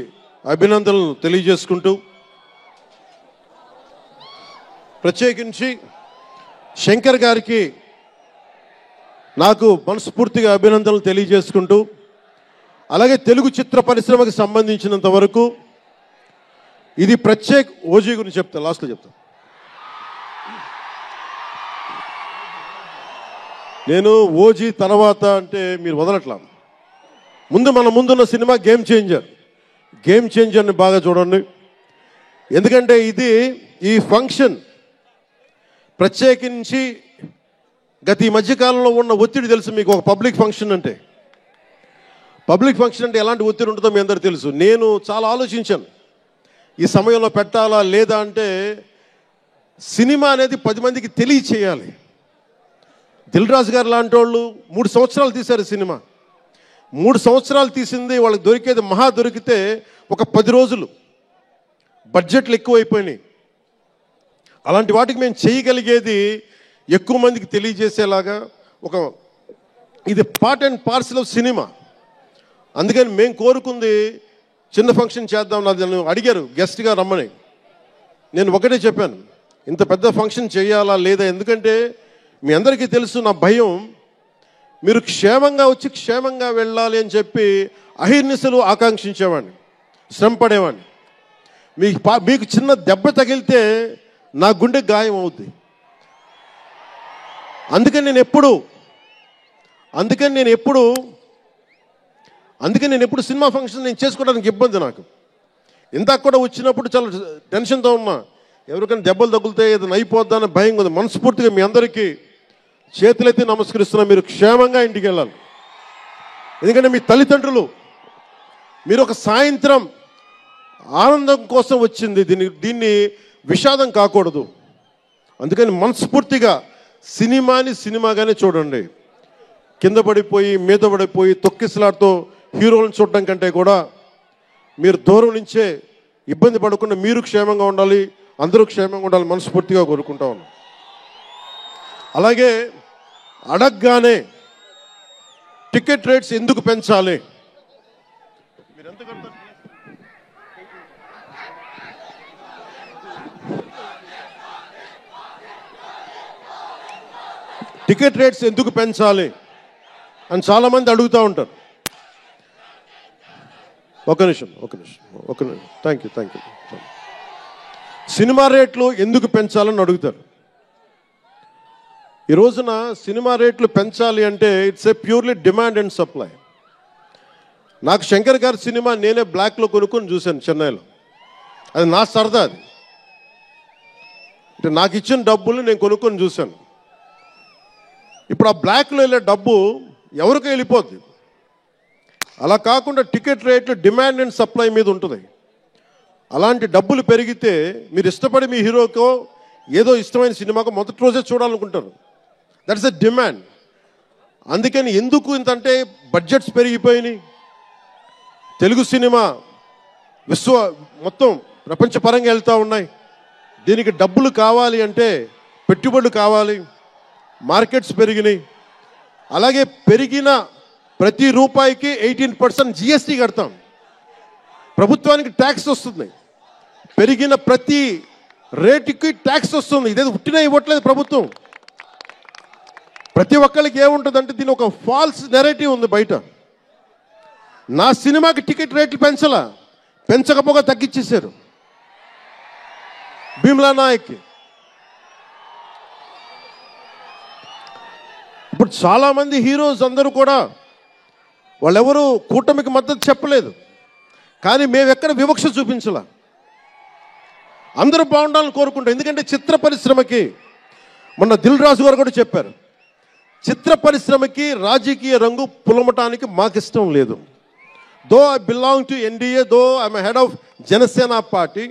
అభినందనలు తెలియజేసుకుంటూ, ప్రత్యేకించి శంకర్ గారికి నాకు మనస్ఫూర్తిగా అభినందనలు తెలియజేసుకుంటూ, అలాగే తెలుగు చిత్ర పరిశ్రమకు సంబంధించినంత వరకు ఇది ఓజీ గురించి చెప్తాను, లాస్ట్లో చెప్తాను. నేను ఓజీ తర్వాత అంటే మీరు వదలట్లా. మన ముందున్న సినిమా గేమ్ చేంజర్ని బాగా చూడండి. ఎందుకంటే ఈ ఫంక్షన్ ప్రత్యేకించి ఈ మధ్యకాలంలో ఉన్న ఒత్తిడి తెలుసు మీకు. ఒక పబ్లిక్ ఫంక్షన్ అంటే ఎలాంటి ఒత్తిడి ఉంటుందో మీ అందరికీ తెలుసు. నేను చాలా ఆలోచించాను ఈ సమయంలో పెట్టాలా లేదా అంటే. సినిమా అనేది 10 మందికి తెలియచేయాలి. దిల్ రాజు గారు లాంటి వాళ్ళు 3 సంవత్సరాలు తీశారు సినిమా. 3 సంవత్సరాలు తీసింది వాళ్ళకి దొరికేది దొరికితే ఒక 10 రోజులు. బడ్జెట్లు ఎక్కువైపోయినాయి. అలాంటి వాటికి మేము చేయగలిగేది ఎక్కువ మందికి తెలియజేసేలాగా ఇది part and parcel of cinema. అందుకని మేము కోరుకుంది చిన్న ఫంక్షన్ చేద్దాం. నన్ను అడిగారు గెస్ట్గా రమ్మని. నేను ఒకటే చెప్పాను, ఇంత పెద్ద ఫంక్షన్ చేయాలా లేదా. ఎందుకంటే మీ అందరికీ తెలుసు నా భయం, మీరు క్షేమంగా వచ్చి క్షేమంగా వెళ్ళాలి అని చెప్పి అహిర్నిశలు ఆకాంక్షించేవాడిని, శ్రమ పడేవాడిని. మీకు చిన్న దెబ్బ తగిలితే నా గుండె గాయం అవుద్ది. అందుకని నేను ఎప్పుడు సినిమా ఫంక్షన్ నేను చేసుకోవడానికి ఇబ్బంది నాకు. ఇందాక కూడా వచ్చినప్పుడు చాలా టెన్షన్తో ఉన్నా, ఎవరికైనా దెబ్బలు తగులుతాయి ఏదైనా అయిపోద్దా అని భయం ఉంది. మనస్ఫూర్తిగా మీ అందరికీ చేతులెత్తి నమస్కరిస్తున్నా, మీరు క్షేమంగా ఇంటికి వెళ్ళాలి. ఎందుకంటే మీ తల్లిదండ్రులు మీరు ఒక సాయంత్రం ఆనందం కోసం వచ్చింది, దీన్ని విషాదం కాకూడదు. అందుకని మనస్ఫూర్తిగా సినిమాగానే చూడండి. కింద పడిపోయి మీద పడిపోయి తొక్కిసలాడుతూ హీరోలను చూడడం కంటే కూడా మీరు దూరం నుంచే ఇబ్బంది పడకుండా మీరు క్షేమంగా ఉండాలి, అందరూ క్షేమంగా ఉండాలి మనస్ఫూర్తిగా కోరుకుంటా ఉన్నాం. అలాగే అడగగానే టికెట్ రేట్స్ ఎందుకు పెంచాలి, మీరు ఎంత కడతారు? టికెట్ రేట్స్ ఎందుకు పెంచాలి అని చాలామంది అడుగుతూ ఉంటారు. ఒక నిమిషం థ్యాంక్ యూ సినిమా రేట్లు ఎందుకు పెంచాలని అడుగుతారు. ఈ రోజున సినిమా రేట్లు పెంచాలి అంటే it's a purely demand and supply. నాకు శంకర్ గారి సినిమా నేనే బ్లాక్లో కొనుక్కొని చూశాను చెన్నైలో. అది నా సరదా. అది అంటే నాకు ఇచ్చిన డబ్బులు నేను కొనుక్కొని చూశాను. ఇప్పుడు ఆ బ్లాక్లో వెళ్ళే డబ్బు ఎవరికి వెళ్ళిపోద్ది. అలా కాకుండా టికెట్ రేట్లు డిమాండ్ అండ్ సప్లై మీద ఉంటుంది. అలాంటి డబ్బులు పెరిగితే మీరు ఇష్టపడి మీ హీరోకో ఏదో ఇష్టమైన సినిమాకో మొదటి రోజే చూడాలనుకుంటారు. That's a demand. అందుకని ఎందుకు ఇంతంటే బడ్జెట్స్ పెరిగిపోయినాయి. తెలుగు సినిమా మొత్తం ప్రపంచపరంగా వెళ్తూ ఉన్నాయి. దీనికి డబ్బులు కావాలి అంటే పెట్టుబడులు కావాలి. మార్కెట్స్ పెరిగినాయి. అలాగే పెరిగిన ప్రతి రూపాయికి 18% జిఎస్టీ కడతాం. ప్రభుత్వానికి ట్యాక్స్ వస్తుంది. పెరిగిన ప్రతి రేటుకి ట్యాక్స్ వస్తుంది. ఇదేదో ఉట్టినా ఇవ్వట్లేదు ప్రభుత్వం. ప్రతి ఒక్కరికి ఏముంటుందంటే దీని ఒక ఫాల్స్ నెరేటివ్ ఉంది బయట. నా సినిమాకి టికెట్ రేట్లు పెంచకపోగా తగ్గించేశారు. భీమ్లా నాయక్కి ఇప్పుడు చాలామంది హీరోస్ అందరూ కూడా వాళ్ళెవరూ కూటమికి మద్దతు చెప్పలేదు. కానీ మేము ఎక్కడ వివక్ష చూపించాల. అందరూ బాగుండాలని కోరుకుంటాం. ఎందుకంటే చిత్ర పరిశ్రమకి మొన్న దిల్ రాజు గారు కూడా చెప్పారు, చిత్ర పరిశ్రమకి రాజకీయ రంగు పులమటానికి మాకు ఇష్టం లేదు. Though I belong to NDA, though I'm head of Janasena party,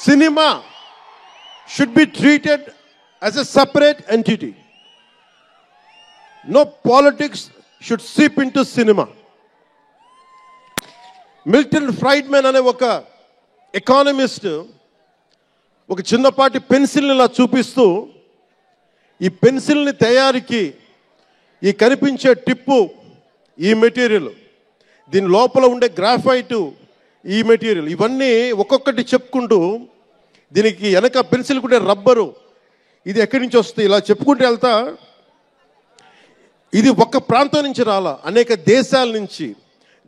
cinema should be treated as a separate entity. No politics should seep in to cinema. Milton Friedman అనే ఒక ఎకానమిస్ట్ ఒక చిన్నపాటి పెన్సిల్ని ఇలా చూపిస్తూ, ఈ పెన్సిల్ని తయారీకి ఈ కనిపించే టిప్పు ఈ మెటీరియల్, దీని లోపల ఉండే గ్రాఫైటు ఈ మెటీరియల్, ఇవన్నీ ఒక్కొక్కటి చెప్పుకుంటూ దీనికి వెనక పెన్సిల్ కూడా రబ్బరు, ఇది ఎక్కడి నుంచి వస్తుంది ఇలా చెప్పుకుంటూ వెళ్తా, ఇది ఒక్క ప్రాంతం నుంచి రాలా, అనేక దేశాల నుంచి.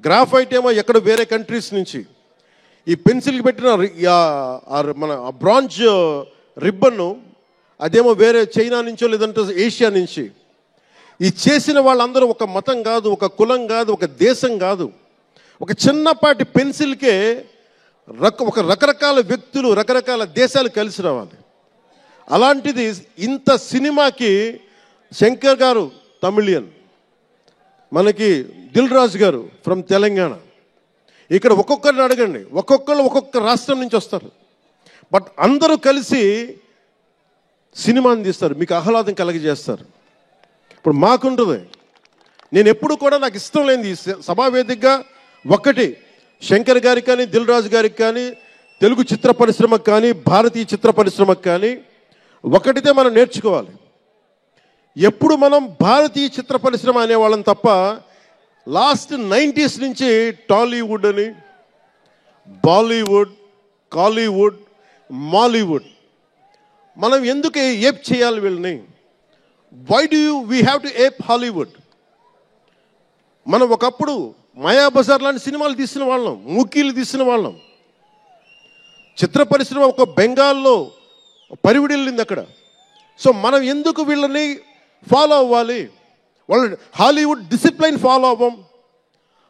గ్రాఫైట్ ఏమో ఎక్కడ వేరే కంట్రీస్ నుంచి. ఈ పెన్సిల్కి పెట్టిన మన బ్రాంజ్ రిబ్బన్ను అదేమో వేరే చైనా నుంచో లేదంటే ఏషియా నుంచి. ఈ చేసిన వాళ్ళందరూ ఒక మతం కాదు, ఒక కులం కాదు, ఒక దేశం కాదు. ఒక చిన్నపాటి పెన్సిల్కే ఒక రకరకాల వ్యక్తులు, రకరకాల దేశాలు కలిసి రావాలి. అలాంటిది ఇంత సినిమాకి శంకర్ గారు తమిళియన్, మనకి దిల్ రాజు గారు ఫ్రమ్ తెలంగాణ. ఇక్కడ ఒక్కొక్కరిని అడగండి, ఒక్కొక్కరు ఒక్కొక్క రాష్ట్రం నుంచి వస్తారు. బట్ అందరూ కలిసి సినిమాని తీస్తారు, మీకు ఆహ్లాదం కలిగజేస్తారు. ఇప్పుడు మాకుంటుంది, నేను ఎప్పుడు కూడా నాకు ఇష్టం లేనిది సభావేదికగా ఒకటి శంకర్ గారికి కానీ, దిల్ రాజు గారికి కానీ, తెలుగు చిత్ర పరిశ్రమకు కానీ, భారతీయ చిత్ర పరిశ్రమకు కానీ ఒకటితే మనం నేర్చుకోవాలి. ఎప్పుడు మనం భారతీయ చిత్ర పరిశ్రమ అనేవాళ్ళం తప్ప లాస్ట్ 90s నుంచి టాలీవుడ్ అని, బాలీవుడ్, కాలీవుడ్, మాలీవుడ్ మనం ఎందుకు ఏప్ చేయాలి వీళ్ళని? Why do we have to ape Hollywood? మనం ఒకప్పుడు మాయాబజార్ లాంటి సినిమాలు తీసిన వాళ్ళం, మూకీలు తీసిన వాళ్ళం. చిత్ర పరిశ్రమ ఒక బెంగాల్లో పరివిడిల్లింది అక్కడ. సో మనం ఎందుకు వీళ్ళని ఫాలో అవ్వాలి? వాళ్ళు హాలీవుడ్ డిసిప్లైన్ ఫాలో అవ్వం,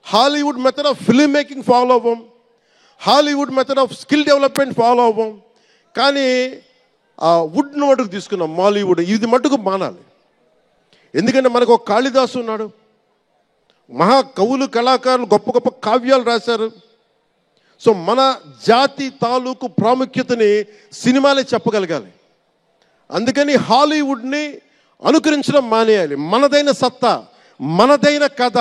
Hollywood method of film making follow అవ్వం, Hollywood method of skill development follow అవ్వం. కానీ ఆ వుడ్ను మటుకు తీసుకున్నాం, మాలీవుడ్. ఇది మటుకు మానాలి. ఎందుకంటే మనకు ఒక కాళిదాసు ఉన్నాడు, మహా కవులు, కళాకారులు గొప్ప గొప్ప కావ్యాలు రాశారు. సో మన జాతి తాలూకు ప్రాముఖ్యతని సినిమాలే చెప్పగలగాలి. అందుకని హాలీవుడ్ని అనుకరించడం మానేయాలి. మనదైన సత్తా, మనదైన కథ,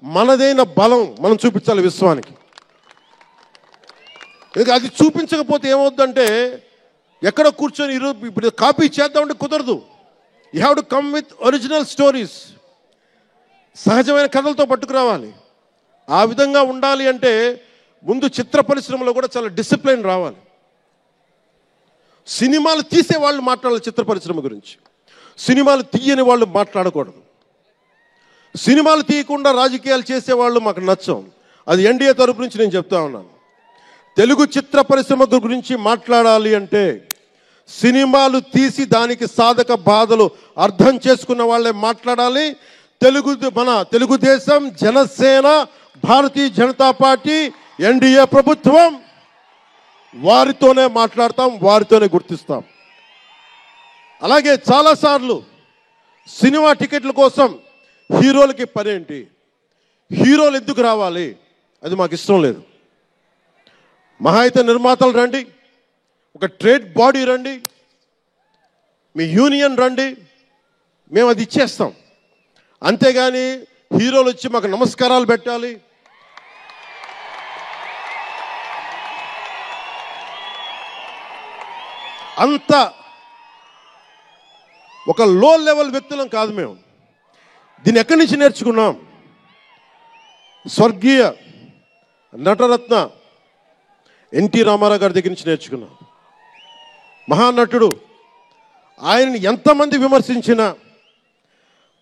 మనదైన బలం మనం చూపించాలి విశ్వానికి. అది చూపించకపోతే ఏమవుద్దంటే ఎక్కడ కూర్చొని ఈరోజు ఇప్పుడు కాపీ చేద్దామంటే కుదరదు. You have to come with original stories. సహజమైన కథలతో పట్టుకురావాలి. ఆ విధంగా ఉండాలి అంటే ముందు చిత్ర పరిశ్రమలో కూడా చాలా డిసిప్లిన్ రావాలి. సినిమాలు తీసే వాళ్ళు మాట్లాడాలి చిత్ర పరిశ్రమ గురించి, సినిమాలు తీయని వాళ్ళు మాట్లాడకూడదు. సినిమాలు తీయకుండా రాజకీయాలు చేసేవాళ్ళు మాకు నచ్చం. అది ఎన్డీఏ తరపు నుంచి నేను చెప్తా ఉన్నాను. తెలుగు చిత్ర పరిశ్రమ గురించి మాట్లాడాలి అంటే సినిమాలు తీసి దానికి సాధక బాధలు అర్థం చేసుకున్న వాళ్ళే మాట్లాడాలి. మన తెలుగుదేశం, జనసేన, భారతీయ జనతా పార్టీ, ఎన్డీఏ ప్రభుత్వం వారితోనే మాట్లాడతాం, వారితోనే గుర్తిస్తాం. అలాగే చాలాసార్లు సినిమా టికెట్ల కోసం హీరోలకి పనేంటి, హీరోలు ఎందుకు రావాలి, అది మాకు ఇష్టం లేదు. మహా అయితే నిర్మాతలు రండి, ఒక ట్రేడ్ బాడీ రండి, మీ యూనియన్ రండి, మేము అది ఇచ్చేస్తాం. అంతేగాని హీరోలు వచ్చి మాకు నమస్కారాలు పెట్టాలి, అంత ఒక లో లెవెల్ వ్యక్తులం కాదు మేము. దీన్ని ఎక్కడి నుంచి నేర్చుకున్నాం? స్వర్గీయ నటరత్న ఎన్టీ రామారావు గారి దగ్గర నుంచి నేర్చుకున్నాం. మహానటుడు, ఆయనని ఎంతమంది విమర్శించినా,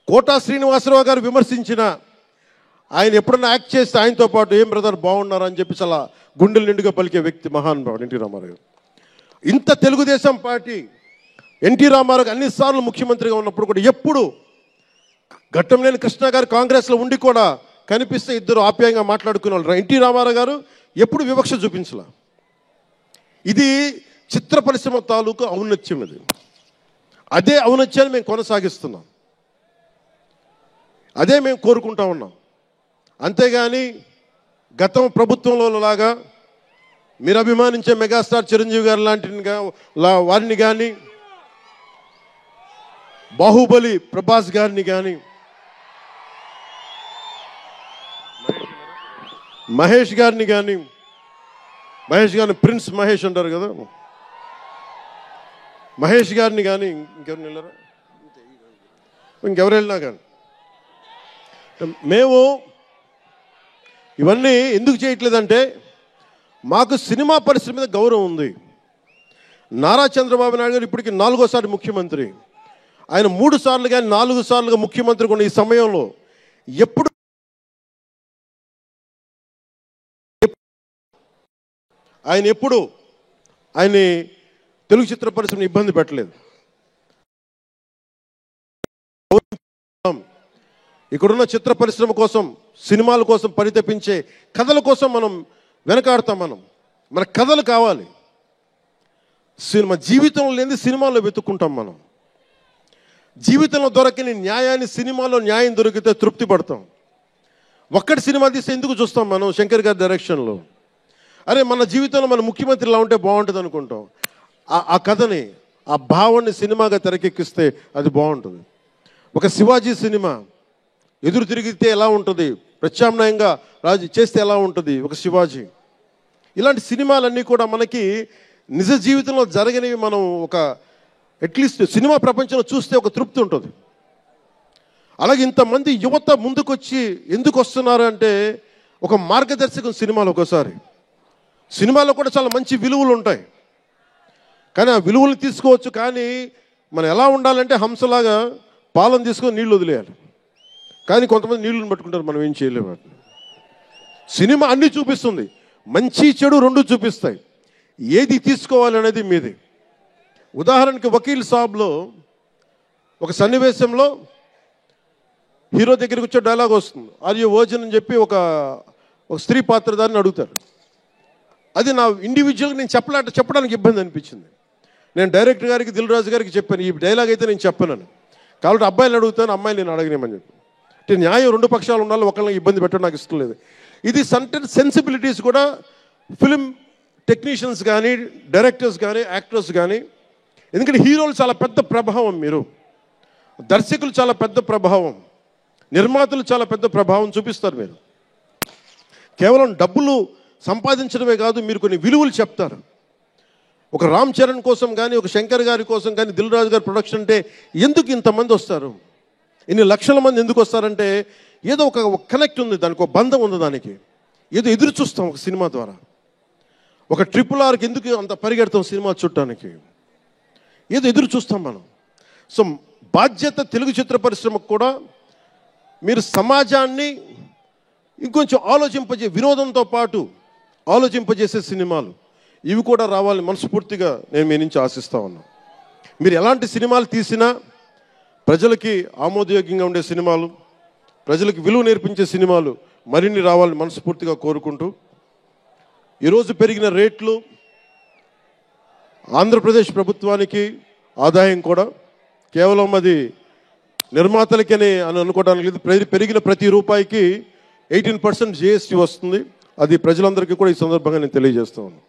కోటా శ్రీనివాసరావు గారు విమర్శించినా, ఆయన ఎప్పుడన్నా యాక్ట్ చేస్తే ఆయనతో పాటు ఏం బ్రదర్ బాగున్నారా అని చెప్పి చాలా గుండెలు నిండుగా పలికే వ్యక్తి మహానుభావుడు ఎన్టీ రామారావు గారు. ఇంత తెలుగుదేశం పార్టీ ఎన్టీ రామారావు అన్నిసార్లు ముఖ్యమంత్రిగా ఉన్నప్పుడు కూడా ఎప్పుడు ఘట్టంలేని కృష్ణ గారు కాంగ్రెస్లో ఉండి కూడా కనిపిస్తే ఇద్దరు ఆప్యాయంగా మాట్లాడుకునే వాళ్ళు. ఎన్టీ రామారావు గారు ఎప్పుడు వివక్ష చూపించలా. ఇది చిత్ర పరిశ్రమ తాలూకు ఔన్నత్యం. ఇది అదే ఔన్నత్యాన్ని మేము కొనసాగిస్తున్నాం, అదే మేము కోరుకుంటా ఉన్నాం. అంతేగాని గతం ప్రభుత్వంలో లాగా మీరు అభిమానించే మెగాస్టార్ చిరంజీవి గారు లాంటి వారిని కానీ, బాహుబలి ప్రభాస్ గారిని కానీ, మహేష్ గారిని ప్రిన్స్ మహేష్ అంటారు కదా, మహేష్ గారిని కానీ ఇంకెవరిని వెళ్ళారా, ఇంకెవరు వెళ్ళినా కానీ మేము ఇవన్నీ ఎందుకు చేయట్లేదంటే మాకు సినిమా పరిశ్రమ మీద గౌరవం ఉంది. నారా చంద్రబాబు నాయుడు గారు ఇప్పటికి 4వ ముఖ్యమంత్రి. ఆయన 3 సార్లు కానీ 4 సార్లుగా ముఖ్యమంత్రి ఉన్న ఈ సమయంలో ఎప్పుడు ఆయన తెలుగు చిత్ర పరిశ్రమను ఇబ్బంది పెట్టలేదు. ఇక్కడున్న చిత్ర పరిశ్రమ కోసం, సినిమాల కోసం పరితపించే కథల కోసం మనం వెనకాడతాం. మన కథలు కావాలి. సినిమా జీవితంలో లేని సినిమాల్లో వెతుక్కుంటాం. మనం జీవితంలో దొరకని న్యాయాన్ని సినిమాలో న్యాయం దొరికితే తృప్తి పడతాం. ఒక్కటి సినిమా తీస్తే ఎందుకు చూస్తాం మనం? శంకర్ గారి డైరెక్షన్లో అరే మన జీవితంలో మన ముఖ్యమంత్రి ఇలా ఉంటే బాగుంటుంది అనుకుంటాం. ఆ కథని, ఆ భావాన్ని సినిమాగా తెరకెక్కిస్తే అది బాగుంటుంది. ఒక శివాజీ సినిమా ఎదురు తిరిగితే ఎలా ఉంటుంది, ప్రత్యామ్నాయంగా రాజు చేస్తే ఎలా ఉంటుంది ఒక శివాజీ. ఇలాంటి సినిమాలన్నీ కూడా మనకి నిజ జీవితంలో జరగనివి. మనం ఒక అట్లీస్ట్ సినిమా ప్రపంచంలో చూస్తే ఒక తృప్తి ఉంటుంది. అలాగే ఇంతమంది యువత ముందుకొచ్చి ఎందుకు వస్తున్నారు అంటే ఒక మార్గదర్శకం సినిమాలు. ఒకసారి సినిమాలో కూడా చాలా మంచి విలువలు ఉంటాయి, కానీ ఆ విలువలు తీసుకోవచ్చు. కానీ మనం ఎలా ఉండాలంటే హంసలాగా పాలను తీసుకొని నీళ్ళు వదిలేయాలి. కానీ కొంతమంది నీళ్ళని పట్టుకుంటారు, మనం ఏం చేయలేము. సినిమా అన్నీ చూపిస్తుంది, మంచి చెడు 2 చూపిస్తాయి. ఏది తీసుకోవాలి అనేది మీది. ఉదాహరణకి వకీల్ సాబ్లో ఒక సన్నివేశంలో హీరో దగ్గరికి వచ్చే డైలాగ్ వస్తుంది, ఆర్ యు వర్జిన్ అని చెప్పి ఒక స్త్రీ పాత్రధారిని అడుగుతారు. అది నా ఇండివిజువల్గా నేను చెప్పడానికి ఇబ్బంది అనిపించింది. నేను డైరెక్టర్ గారికి, దిల్ రాజు గారికి చెప్పాను, ఈ డైలాగ్ అయితే నేను చెప్పాను. కాబట్టి అబ్బాయిని అడుగుతాను, అమ్మాయిని నేను అడగనేమని చెప్పి. అంటే న్యాయం 2 పక్షాలు ఉండాలి, ఒకళ్ళని ఇబ్బంది పెట్టడం నాకు ఇష్టం లేదు. ఇది సెన్సిబిలిటీస్ కూడా ఫిలిం టెక్నీషియన్స్ కానీ, డైరెక్టర్స్ కానీ, యాక్టర్స్ కానీ. ఎందుకంటే హీరోలు చాలా పెద్ద ప్రభావం, మీరు దర్శకులు చాలా పెద్ద ప్రభావం, నిర్మాతలు చాలా పెద్ద ప్రభావం చూపిస్తారు. మీరు కేవలం డబ్బులు సంపాదించడమే కాదు, మీరు కొన్ని విలువలు చెప్తారు. ఒక రామ్ చరణ్ కోసం కానీ, ఒక శంకర్ గారి కోసం కానీ, దిల్ రాజు గారి ప్రొడక్షన్ అంటే ఎందుకు ఇంతమంది వస్తారు, ఇన్ని లక్షల మంది ఎందుకు వస్తారంటే ఏదో ఒక కనెక్ట్ ఉంది, దానికి ఒక బంధం ఉంది, దానికి ఏదో ఎదురు చూస్తాం ఒక సినిమా ద్వారా. ఒక RRRకి ఎందుకు అంత పరిగెడతాం సినిమా చూడటానికి, ఏదో ఎదురు చూస్తాం మనం. సో బాధ్యత తెలుగు చిత్ర పరిశ్రమకు కూడా మీరు సమాజాన్ని ఇంకొంచెం వినోదంతో పాటు ఆలోచింపజేసే సినిమాలు ఇవి కూడా రావాలని మనస్ఫూర్తిగా నేను మీ నుంచి ఆశిస్తా ఉన్నాను. మీరు ఎలాంటి సినిమాలు తీసినా ప్రజలకి ఆమోదయోగ్యంగా ఉండే సినిమాలు, ప్రజలకు విలువ నేర్పించే సినిమాలు మరిన్ని రావాలని మనస్ఫూర్తిగా కోరుకుంటూ, ఈరోజు పెరిగిన రేట్లు ఆంధ్రప్రదేశ్ ప్రభుత్వానికి ఆదాయం కూడా కేవలం అది నిర్మాతలకని అని అనుకోవడానికి లేదు. పెరిగిన ప్రతి రూపాయికి 18% GST వస్తుంది. అది ప్రజలందరికీ కూడా ఈ సందర్భంగా నేను తెలియజేస్తా ఉన్నాను.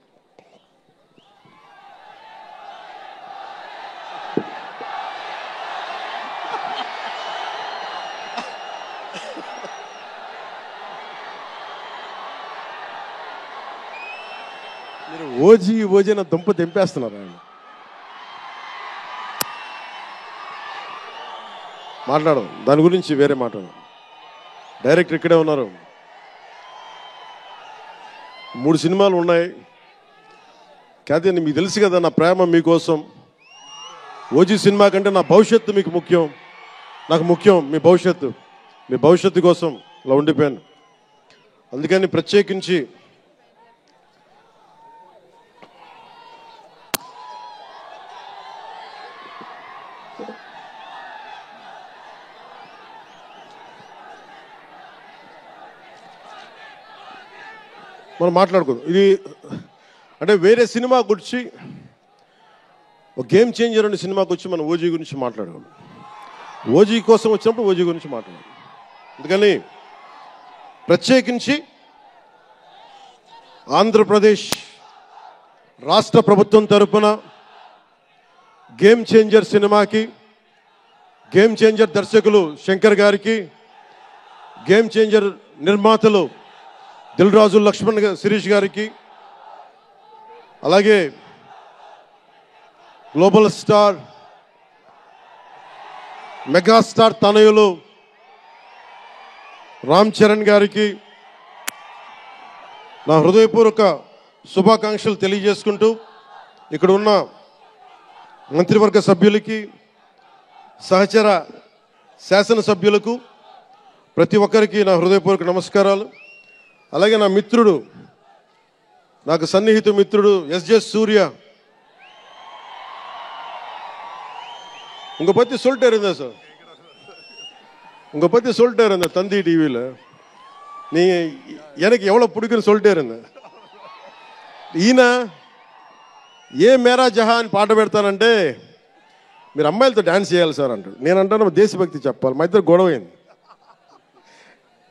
మీరు ఓజీ నా దుంప తెంపేస్తున్నారు. ఆయన మాట్లాడడం దాని గురించి వేరే మాట్లాడడం. డైరెక్టర్ ఇక్కడే ఉన్నారు. 3 సినిమాలు ఉన్నాయి. కాదే మీకు తెలుసు కదా నా ప్రేమ మీకోసం. ఓజీ సినిమా కంటే నా భవిష్యత్తు మీకు ముఖ్యం, నాకు ముఖ్యం మీ భవిష్యత్తు. మీ భవిష్యత్తు కోసం ఇలా ఉండిపోయాను. అందుకని ప్రత్యేకించి మనం మాట్లాడుకుందాం. ఇది అంటే వేరే సినిమా గురించి, ఒక గేమ్ చేంజర్ అనే సినిమాకి వచ్చి మనం ఓజీ గురించి మాట్లాడుకోవాలి. ఓజీ కోసం వచ్చినప్పుడు ఓజీ గురించి మాట్లాడాలి. అందుకని ప్రత్యేకించి ఆంధ్రప్రదేశ్ రాష్ట్ర ప్రభుత్వం తరపున గేమ్ చేంజర్ సినిమాకి, గేమ్ చేంజర్ దర్శకులు శంకర్ గారికి, గేమ్ చేంజర్ నిర్మాతలు దిల్ రాజు లక్ష్మణ్ శిరీష్ గారికి, అలాగే గ్లోబల్ స్టార్ మెగాస్టార్ తనయులు రామ్ చరణ్ గారికి నా హృదయపూర్వక శుభాకాంక్షలు తెలియజేసుకుంటూ, ఇక్కడ ఉన్న మంత్రివర్గ సభ్యులకి, సహచర శాసనసభ్యులకు ప్రతి ఒక్కరికి నా హృదయపూర్వక నమస్కారాలు. అలాగే నా మిత్రుడు, నాకు సన్నిహిత మిత్రుడు ఎస్జే సూర్య, உங்க பத்தி சொல்லிட்டே இருந்தேன் சார், உங்க பத்தி சொல்லிட்டே இருந்தேன் தந்தி டிவியில். நீங்க எனக்கு எவ்வளவு பிடிக்குன்னு சொல்லிட்டே இருந்தேன். ఈయన ఏ మేరా జహా అని పాట పెడతానంటే మీరు అమ్మాయిలతో డ్యాన్స్ చేయాలి సార్ అంటాడు. నేను అంటాను దేశభక్తి చెప్పాలి. మా ఇద్దరు గొడవ అయింది.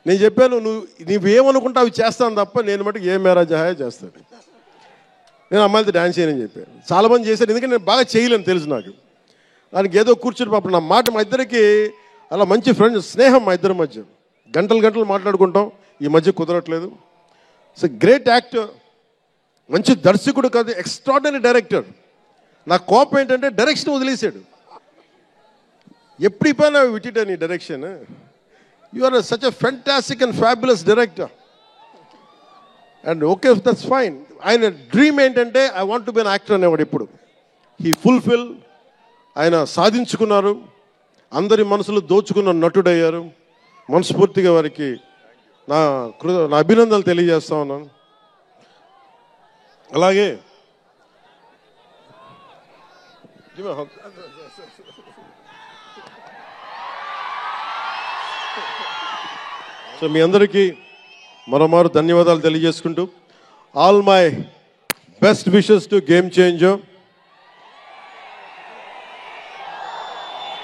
నేను చెప్పాను నువ్వేమనుకుంటా అవి చేస్తాను తప్ప నేను మటుకు ఏ మేరా జహాయే చేస్తాను. నేను అమ్మాయిలతో డ్యాన్స్ చేయనని చెప్పాను. చాలామంది చేశారు, ఎందుకంటే నేను బాగా చేయలేను తెలుసు నాకు. దానికి ఏదో కూర్చుని పాపం నా మాట, మా ఇద్దరికి అలా మంచి ఫ్రెండ్స్, స్నేహం మా ఇద్దరి మధ్య. గంటలు గంటలు మాట్లాడుకుంటాం. ఈ మధ్య కుదరట్లేదు. సో గ్రేట్ యాక్టర్, మంచి దర్శకుడు కాదు, ఎక్స్ట్రాడినరీ డైరెక్టర్. నా కోపం ఏంటంటే డైరెక్షన్ వదిలేశాడు. ఎప్పుడు పైన విటిటా నీ direction. You are such a fantastic and fabulous director. And okay, that's fine. ఆయన డ్రీమ్ ఏంటంటే I want to be an actor అనేవాడు. ఇప్పుడు హీ ఫుల్ఫిల్, ఆయన సాధించుకున్నారు. అందరి మనసులు దోచుకున్న నటుడయ్యారు. మనస్ఫూర్తిగా వారికి నా అభినందనలు తెలియజేస్తా ఉన్నాను. అలాగే సో మీ అందరికీ మరోమారు ధన్యవాదాలు తెలియజేసుకుంటూ, all my best wishes to game changer,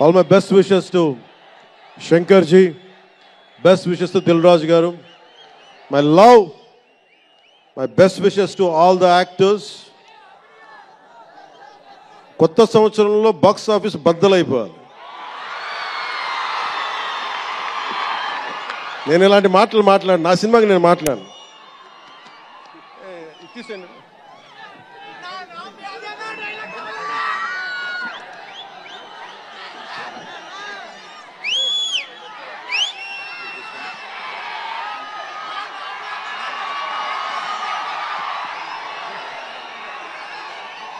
all my best wishes to Shankar ji, best wishes to Dil Raju గారు, my love, my best wishes to all the actors. కొత్త సంవత్సరంలో బాక్స్ ఆఫీస్ బద్దలైపోవాలి. నేను ఇలాంటి మాటలు మాట్లాడు, నా సినిమాకి నేను మాట్లాడు.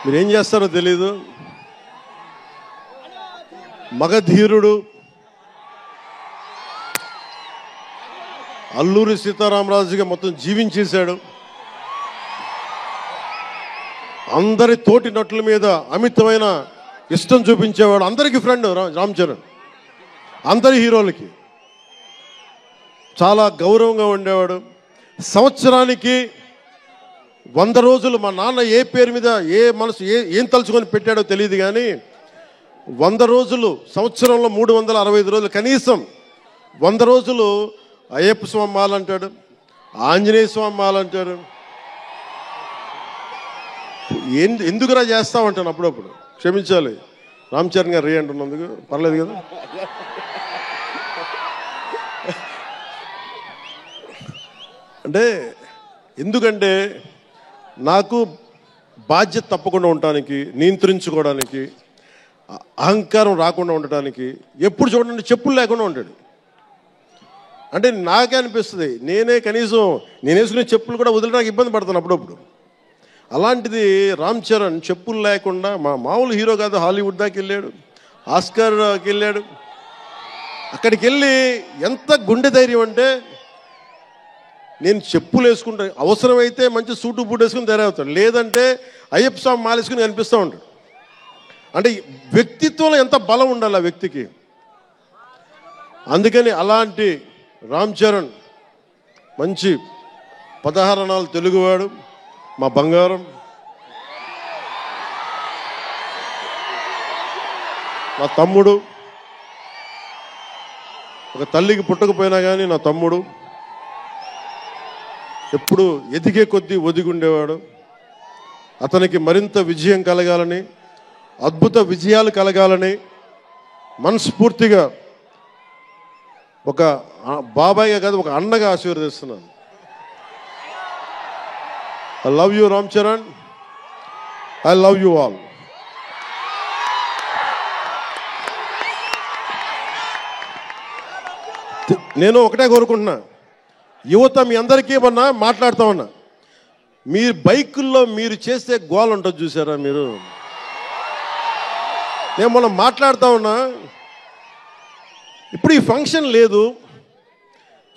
మీరేం చేస్తారో తెలీదు. మగధీరుడు అల్లూరి సీతారామరాజుగా మొత్తం జీవించేశాడు. అందరి తోటి నటుల మీద అమితమైన ఇష్టం చూపించేవాడు. అందరికీ ఫ్రెండ్ రామ్ చరణ్. అందరి హీరోలకి చాలా గౌరవంగా ఉండేవాడు. సంవత్సరానికి 100 రోజులు మా నాన్న ఏ పేరు మీద ఏం తలుచుకొని పెట్టాడో తెలియదు, కానీ 100 రోజులు, సంవత్సరంలో 365 రోజులు, కనీసం 100 రోజులు అయ్యప్ప స్వామి మాల అంటాడు, ఆంజనేయ స్వామి మాల అంటాడు. ఎందుకురా చేస్తామంటాను అప్పుడప్పుడు. క్షమించాలి రామ్ చరణ్ గారు రే అంటున్నందుకు, పర్లేదు కదా. అంటే ఎందుకంటే నాకు బాధ్యత తప్పకుండా ఉండటానికి, నియంత్రించుకోవడానికి, అహంకారం రాకుండా ఉండటానికి, ఎప్పుడు చూడండి చెప్పులు లేకుండా ఉంటాడు. అంటే నాకే అనిపిస్తుంది, కనీసం నేను వేసుకునే చెప్పులు కూడా వదిలేడానికి ఇబ్బంది పడతాను అప్పుడప్పుడు. అలాంటిది రామ్ చరణ్ చెప్పులు లేకుండా, మామూలు హీరో కాదు, హాలీవుడ్ దాకా వెళ్ళాడు, ఆస్కార్కి వెళ్ళాడు. అక్కడికి వెళ్ళి ఎంత గుండె ధైర్యం అంటే, నేను చెప్పులు వేసుకుంటా, అవసరమైతే మంచి సూటు బూట్ వేసుకుని తయారవుతాడు, లేదంటే అయ్యప్ప స్వామి మాలేసుకుని కనిపిస్తూ ఉంటాడు. అంటే వ్యక్తిత్వంలో ఎంత బలం ఉండాలి ఆ వ్యక్తికి. అందుకని అలాంటి రామ్ చరణ్ మంచి 16 అణాలు తెలుగువాడు, మా బంగారం, నా తమ్ముడు. ఒక తల్లికి పుట్టకపోయినా కానీ నా తమ్ముడు. ఎప్పుడు ఎదిగే కొద్దీ ఒదిగుండేవాడు. అతనికి మరింత విజయం కలగాలని, అద్భుత విజయాలు కలగాలని మనస్ఫూర్తిగా ఒక బాబాయ్గా కాదు, ఒక అన్నగా ఆశీర్వదిస్తున్నాను. I love you, Ram Charan. I love you all. నేను ఒకటే కోరుకుంటున్నా, యువత మీ అందరికీ ఏమన్నా మాట్లాడుతూ ఉన్నా, మీ బైకుల్లో మీరు చేసే గోల్ ఉంటుంది చూసారా మీరు. నేను మొన్న మాట్లాడుతూ ఉన్నా, ఇప్పుడు ఈ ఫంక్షన్ లేదు,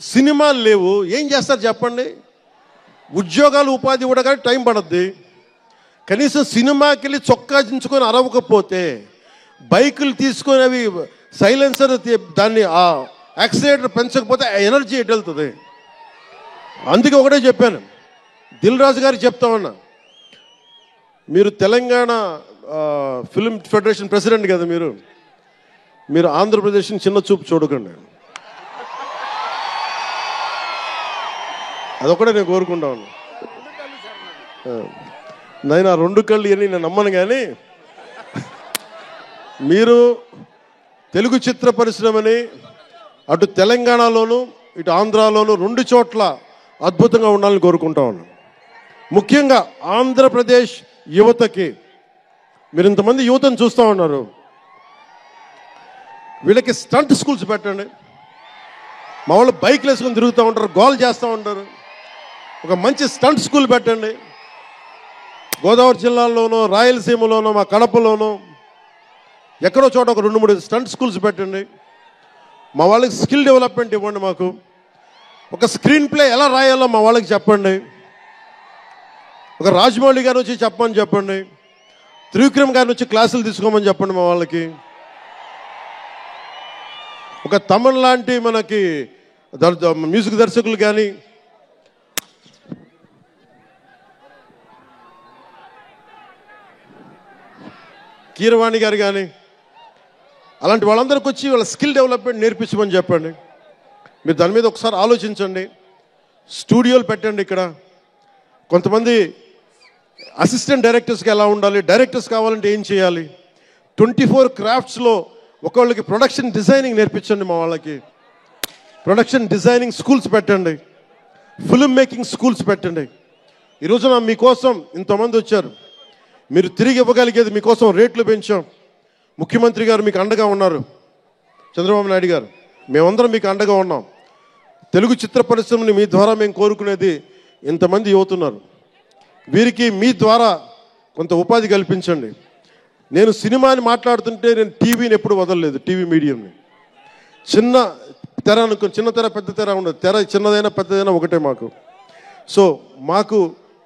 సినిమాలు లేవు, ఏం చేస్తారు చెప్పండి. ఉద్యోగాలు ఉపాధి కూడా కానీ టైం పడుద్ది. కనీసం సినిమాకి వెళ్ళి చొక్కా దించుకొని అరవకపోతే, బైకులు తీసుకొని అవి సైలెన్సర్ దాన్ని ఆ యాక్సిలేటర్ పెంచకపోతే ఆ ఎనర్జీ ఎటు వెళ్తుంది. అందుకే ఒకటే చెప్పాను, దిల్ రాజు గారికి చెప్తా ఉన్నా, మీరు తెలంగాణ ఫిల్మ్ ఫెడరేషన్ ప్రెసిడెంట్ కదా, మీరు ఆంధ్రప్రదేశ్ని చిన్న చూపు చూడకండి. అదొకటే నేను కోరుకుంటా ఉన్నా. నేను ఆ 2 కళ్ళు అని నేను నమ్మను, కానీ మీరు తెలుగు చిత్ర పరిశ్రమని అటు తెలంగాణలోను ఇటు ఆంధ్రాలోను 2 చోట్ల అద్భుతంగా ఉండాలని కోరుకుంటా ఉన్నాను. ముఖ్యంగా ఆంధ్రప్రదేశ్ యువతకి, మీరు ఇంతమంది యువతను చూస్తూ ఉన్నారు, వీళ్ళకి స్టంట్ స్కూల్స్ పెట్టండి. మా వాళ్ళు బైక్లు వేసుకొని తిరుగుతూ ఉంటారు, గోల్ చేస్తూ ఉంటారు. ఒక మంచి స్టంట్ స్కూల్ పెట్టండి. గోదావరి జిల్లాలోనో, రాయలసీమలోనో, మా కడపలోనో ఎక్కడో చోట ఒక 2-3 స్టంట్ స్కూల్స్ పెట్టండి. మా వాళ్ళకి స్కిల్ డెవలప్మెంట్ ఇవ్వండి. మాకు ఒక స్క్రీన్ ప్లే ఎలా రాయాలో మా వాళ్ళకి చెప్పండి. ఒక రాజమౌళి గారు వచ్చి చెప్పమని చెప్పండి. త్రివిక్రమ్ గారిని వచ్చి క్లాసులు తీసుకోమని చెప్పండి మా వాళ్ళకి. ఒక తమన్ లాంటి మనకి మ్యూజిక్ దర్శకులు కానీ, కీరవాణి గారు కానీ, అలాంటి వాళ్ళందరికీ వచ్చి వాళ్ళ స్కిల్ డెవలప్మెంట్ నేర్పించమని చెప్పండి. మీరు దాని మీద ఒకసారి ఆలోచించండి. స్టూడియోలు పెట్టండి. ఇక్కడ కొంతమంది అసిస్టెంట్ డైరెక్టర్స్కి ఎలా ఉండాలి, డైరెక్టర్స్ కావాలంటే ఏం చేయాలి, 24 క్రాఫ్ట్స్లో ఒకళ్ళకి ప్రొడక్షన్ డిజైనింగ్ నేర్పించండి. మా వాళ్ళకి ప్రొడక్షన్ డిజైనింగ్ స్కూల్స్ పెట్టండి, ఫిల్మ్ మేకింగ్ స్కూల్స్ పెట్టండి. ఈరోజున మీకోసం ఇంతమంది వచ్చారు, మీరు తిరిగి ఇవ్వగలిగేది మీకోసం రేట్లు పెంచాం. ముఖ్యమంత్రి గారు మీకు అండగా ఉన్నారు, చంద్రబాబు నాయుడు గారు, మేమందరం మీకు అండగా ఉన్నాం. తెలుగు చిత్ర పరిశ్రమని మీ ద్వారా మేము కోరుకునేది, ఇంతమంది యువతున్నారు, వీరికి మీ ద్వారా కొంత ఉపాధి కల్పించండి. నేను సినిమాని మాట్లాడుతుంటే నేను టీవీని ఎప్పుడు వదలలేదు, టీవీ మీడియంని. చిన్న తెర అనుకో, చిన్న తెర పెద్ద తెర ఉండదు, తెర చిన్నదైనా పెద్దదైనా ఒకటే మాకు. సో మాకు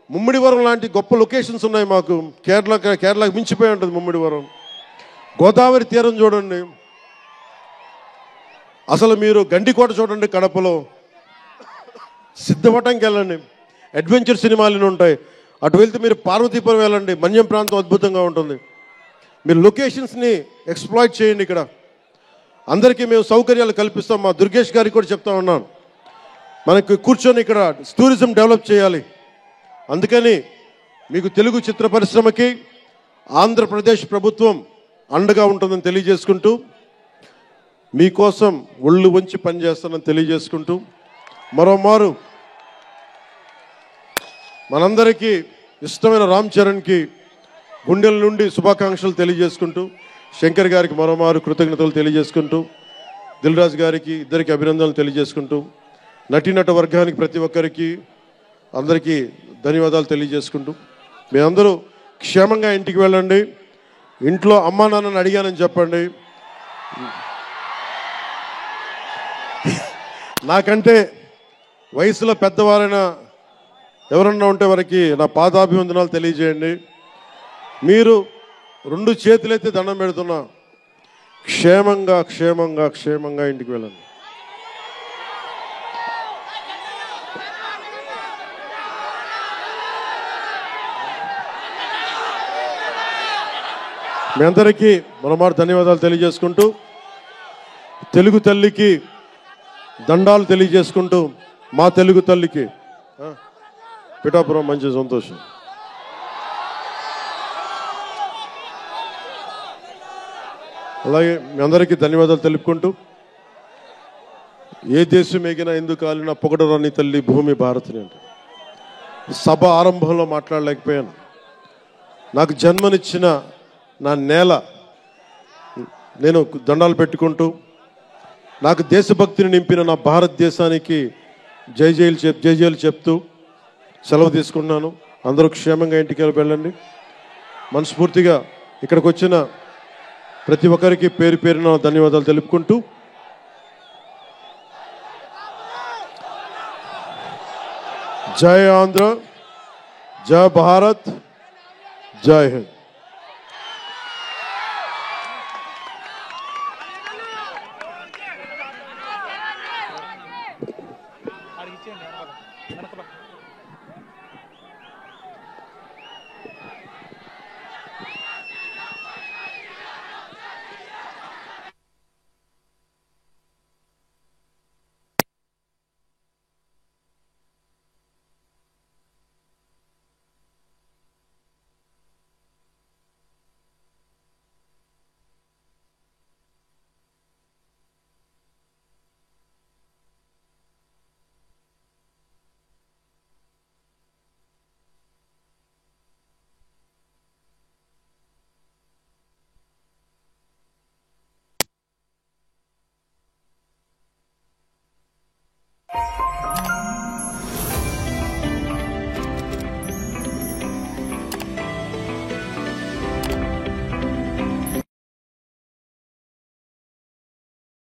ముమ్మిడివరం లాంటి గొప్ప లొకేషన్స్ ఉన్నాయి మాకు. కేరళకి మించిపోయి ఉంటుంది ముమ్మిడివరం. గోదావరి తీరం చూడండి, అసలు మీరు గండికోట చూడండి కడపలో, సిద్ధవటంకి వెళ్ళండి, అడ్వెంచర్ సినిమాలు ఉంటాయి. అటు వెళ్తే మీరు పార్వతీపురం వెళ్ళండి, మన్యం ప్రాంతం అద్భుతంగా ఉంటుంది. మీరు లొకేషన్స్ని ఎక్స్ప్లాయిట్ చేయండి. ఇక్కడ అందరికీ మేము సౌకర్యాలు కల్పిస్తాం. మా దుర్గేష్ గారికి కూడా చెప్తా ఉన్నాను, మనకి కూర్చొని ఇక్కడ టూరిజం డెవలప్ చేయాలి. అందుకని మీకు తెలుగు చిత్ర పరిశ్రమకి ఆంధ్రప్రదేశ్ ప్రభుత్వం అండగా ఉంటుందని తెలియజేసుకుంటూ, మీకోసం ఒళ్ళు వంచి పనిచేస్తానని తెలియజేసుకుంటూ, మరోమారు మనందరికీ ఇష్టమైన రామ్ చరణ్కి గుండెల నుండి శుభాకాంక్షలు తెలియజేసుకుంటూ, శంకర్ గారికి మరోమారు కృతజ్ఞతలు తెలియజేసుకుంటూ, దిల్ రాజు గారికి ఇద్దరికి అభినందనలు తెలియజేసుకుంటూ, నటీనట వర్గానికి ప్రతి ఒక్కరికి అందరికీ ధన్యవాదాలు తెలియజేసుకుంటూ, మీ అందరూ క్షేమంగా ఇంటికి వెళ్ళండి. ఇంట్లో అమ్మా నాన్నని అడిగానని చెప్పండి. నాకంటే వయసులో పెద్దవారైన ఎవరన్నా ఉంటే వారికి నా పాదాభివందనాలు తెలియజేయండి. మీరు 2 చేతులైతే దండం పెడుతున్నా, క్షేమంగా క్షేమంగా క్షేమంగా ఇంటికి వెళ్ళండి. మీ అందరికీ మరోమారు ధన్యవాదాలు తెలియజేసుకుంటూ, తెలుగు తల్లికి దండాలు తెలియజేసుకుంటూ, మా తెలుగు తల్లికి పిఠాపురం మంచి సంతోషం. అలాగే మీ అందరికీ ధన్యవాదాలు తెలుపుకుంటూ, ఏ దేశం ఎగినా ఎందుకు కాలినా పొగడరాని తల్లి భూమి భారతిని అంటే సభ ఆరంభంలో మాట్లాడలేకపోయాను. నాకు జన్మనిచ్చిన నా నేల నేను దండాలు పెట్టుకుంటూ, నాకు దేశభక్తిని నింపిన నా భారతదేశానికి జై జైలు చెప్తూ సెలవు తీసుకున్నాను. అందరూ క్షేమంగా ఇంటికి వెళ్ళండి. మనస్ఫూర్తిగా ఇక్కడికి వచ్చిన ప్రతి ఒక్కరికి పేరు పేరున ధన్యవాదాలు తెలుపుకుంటూ, జై ఆంధ్ర, జై భారత్, జై హింద్.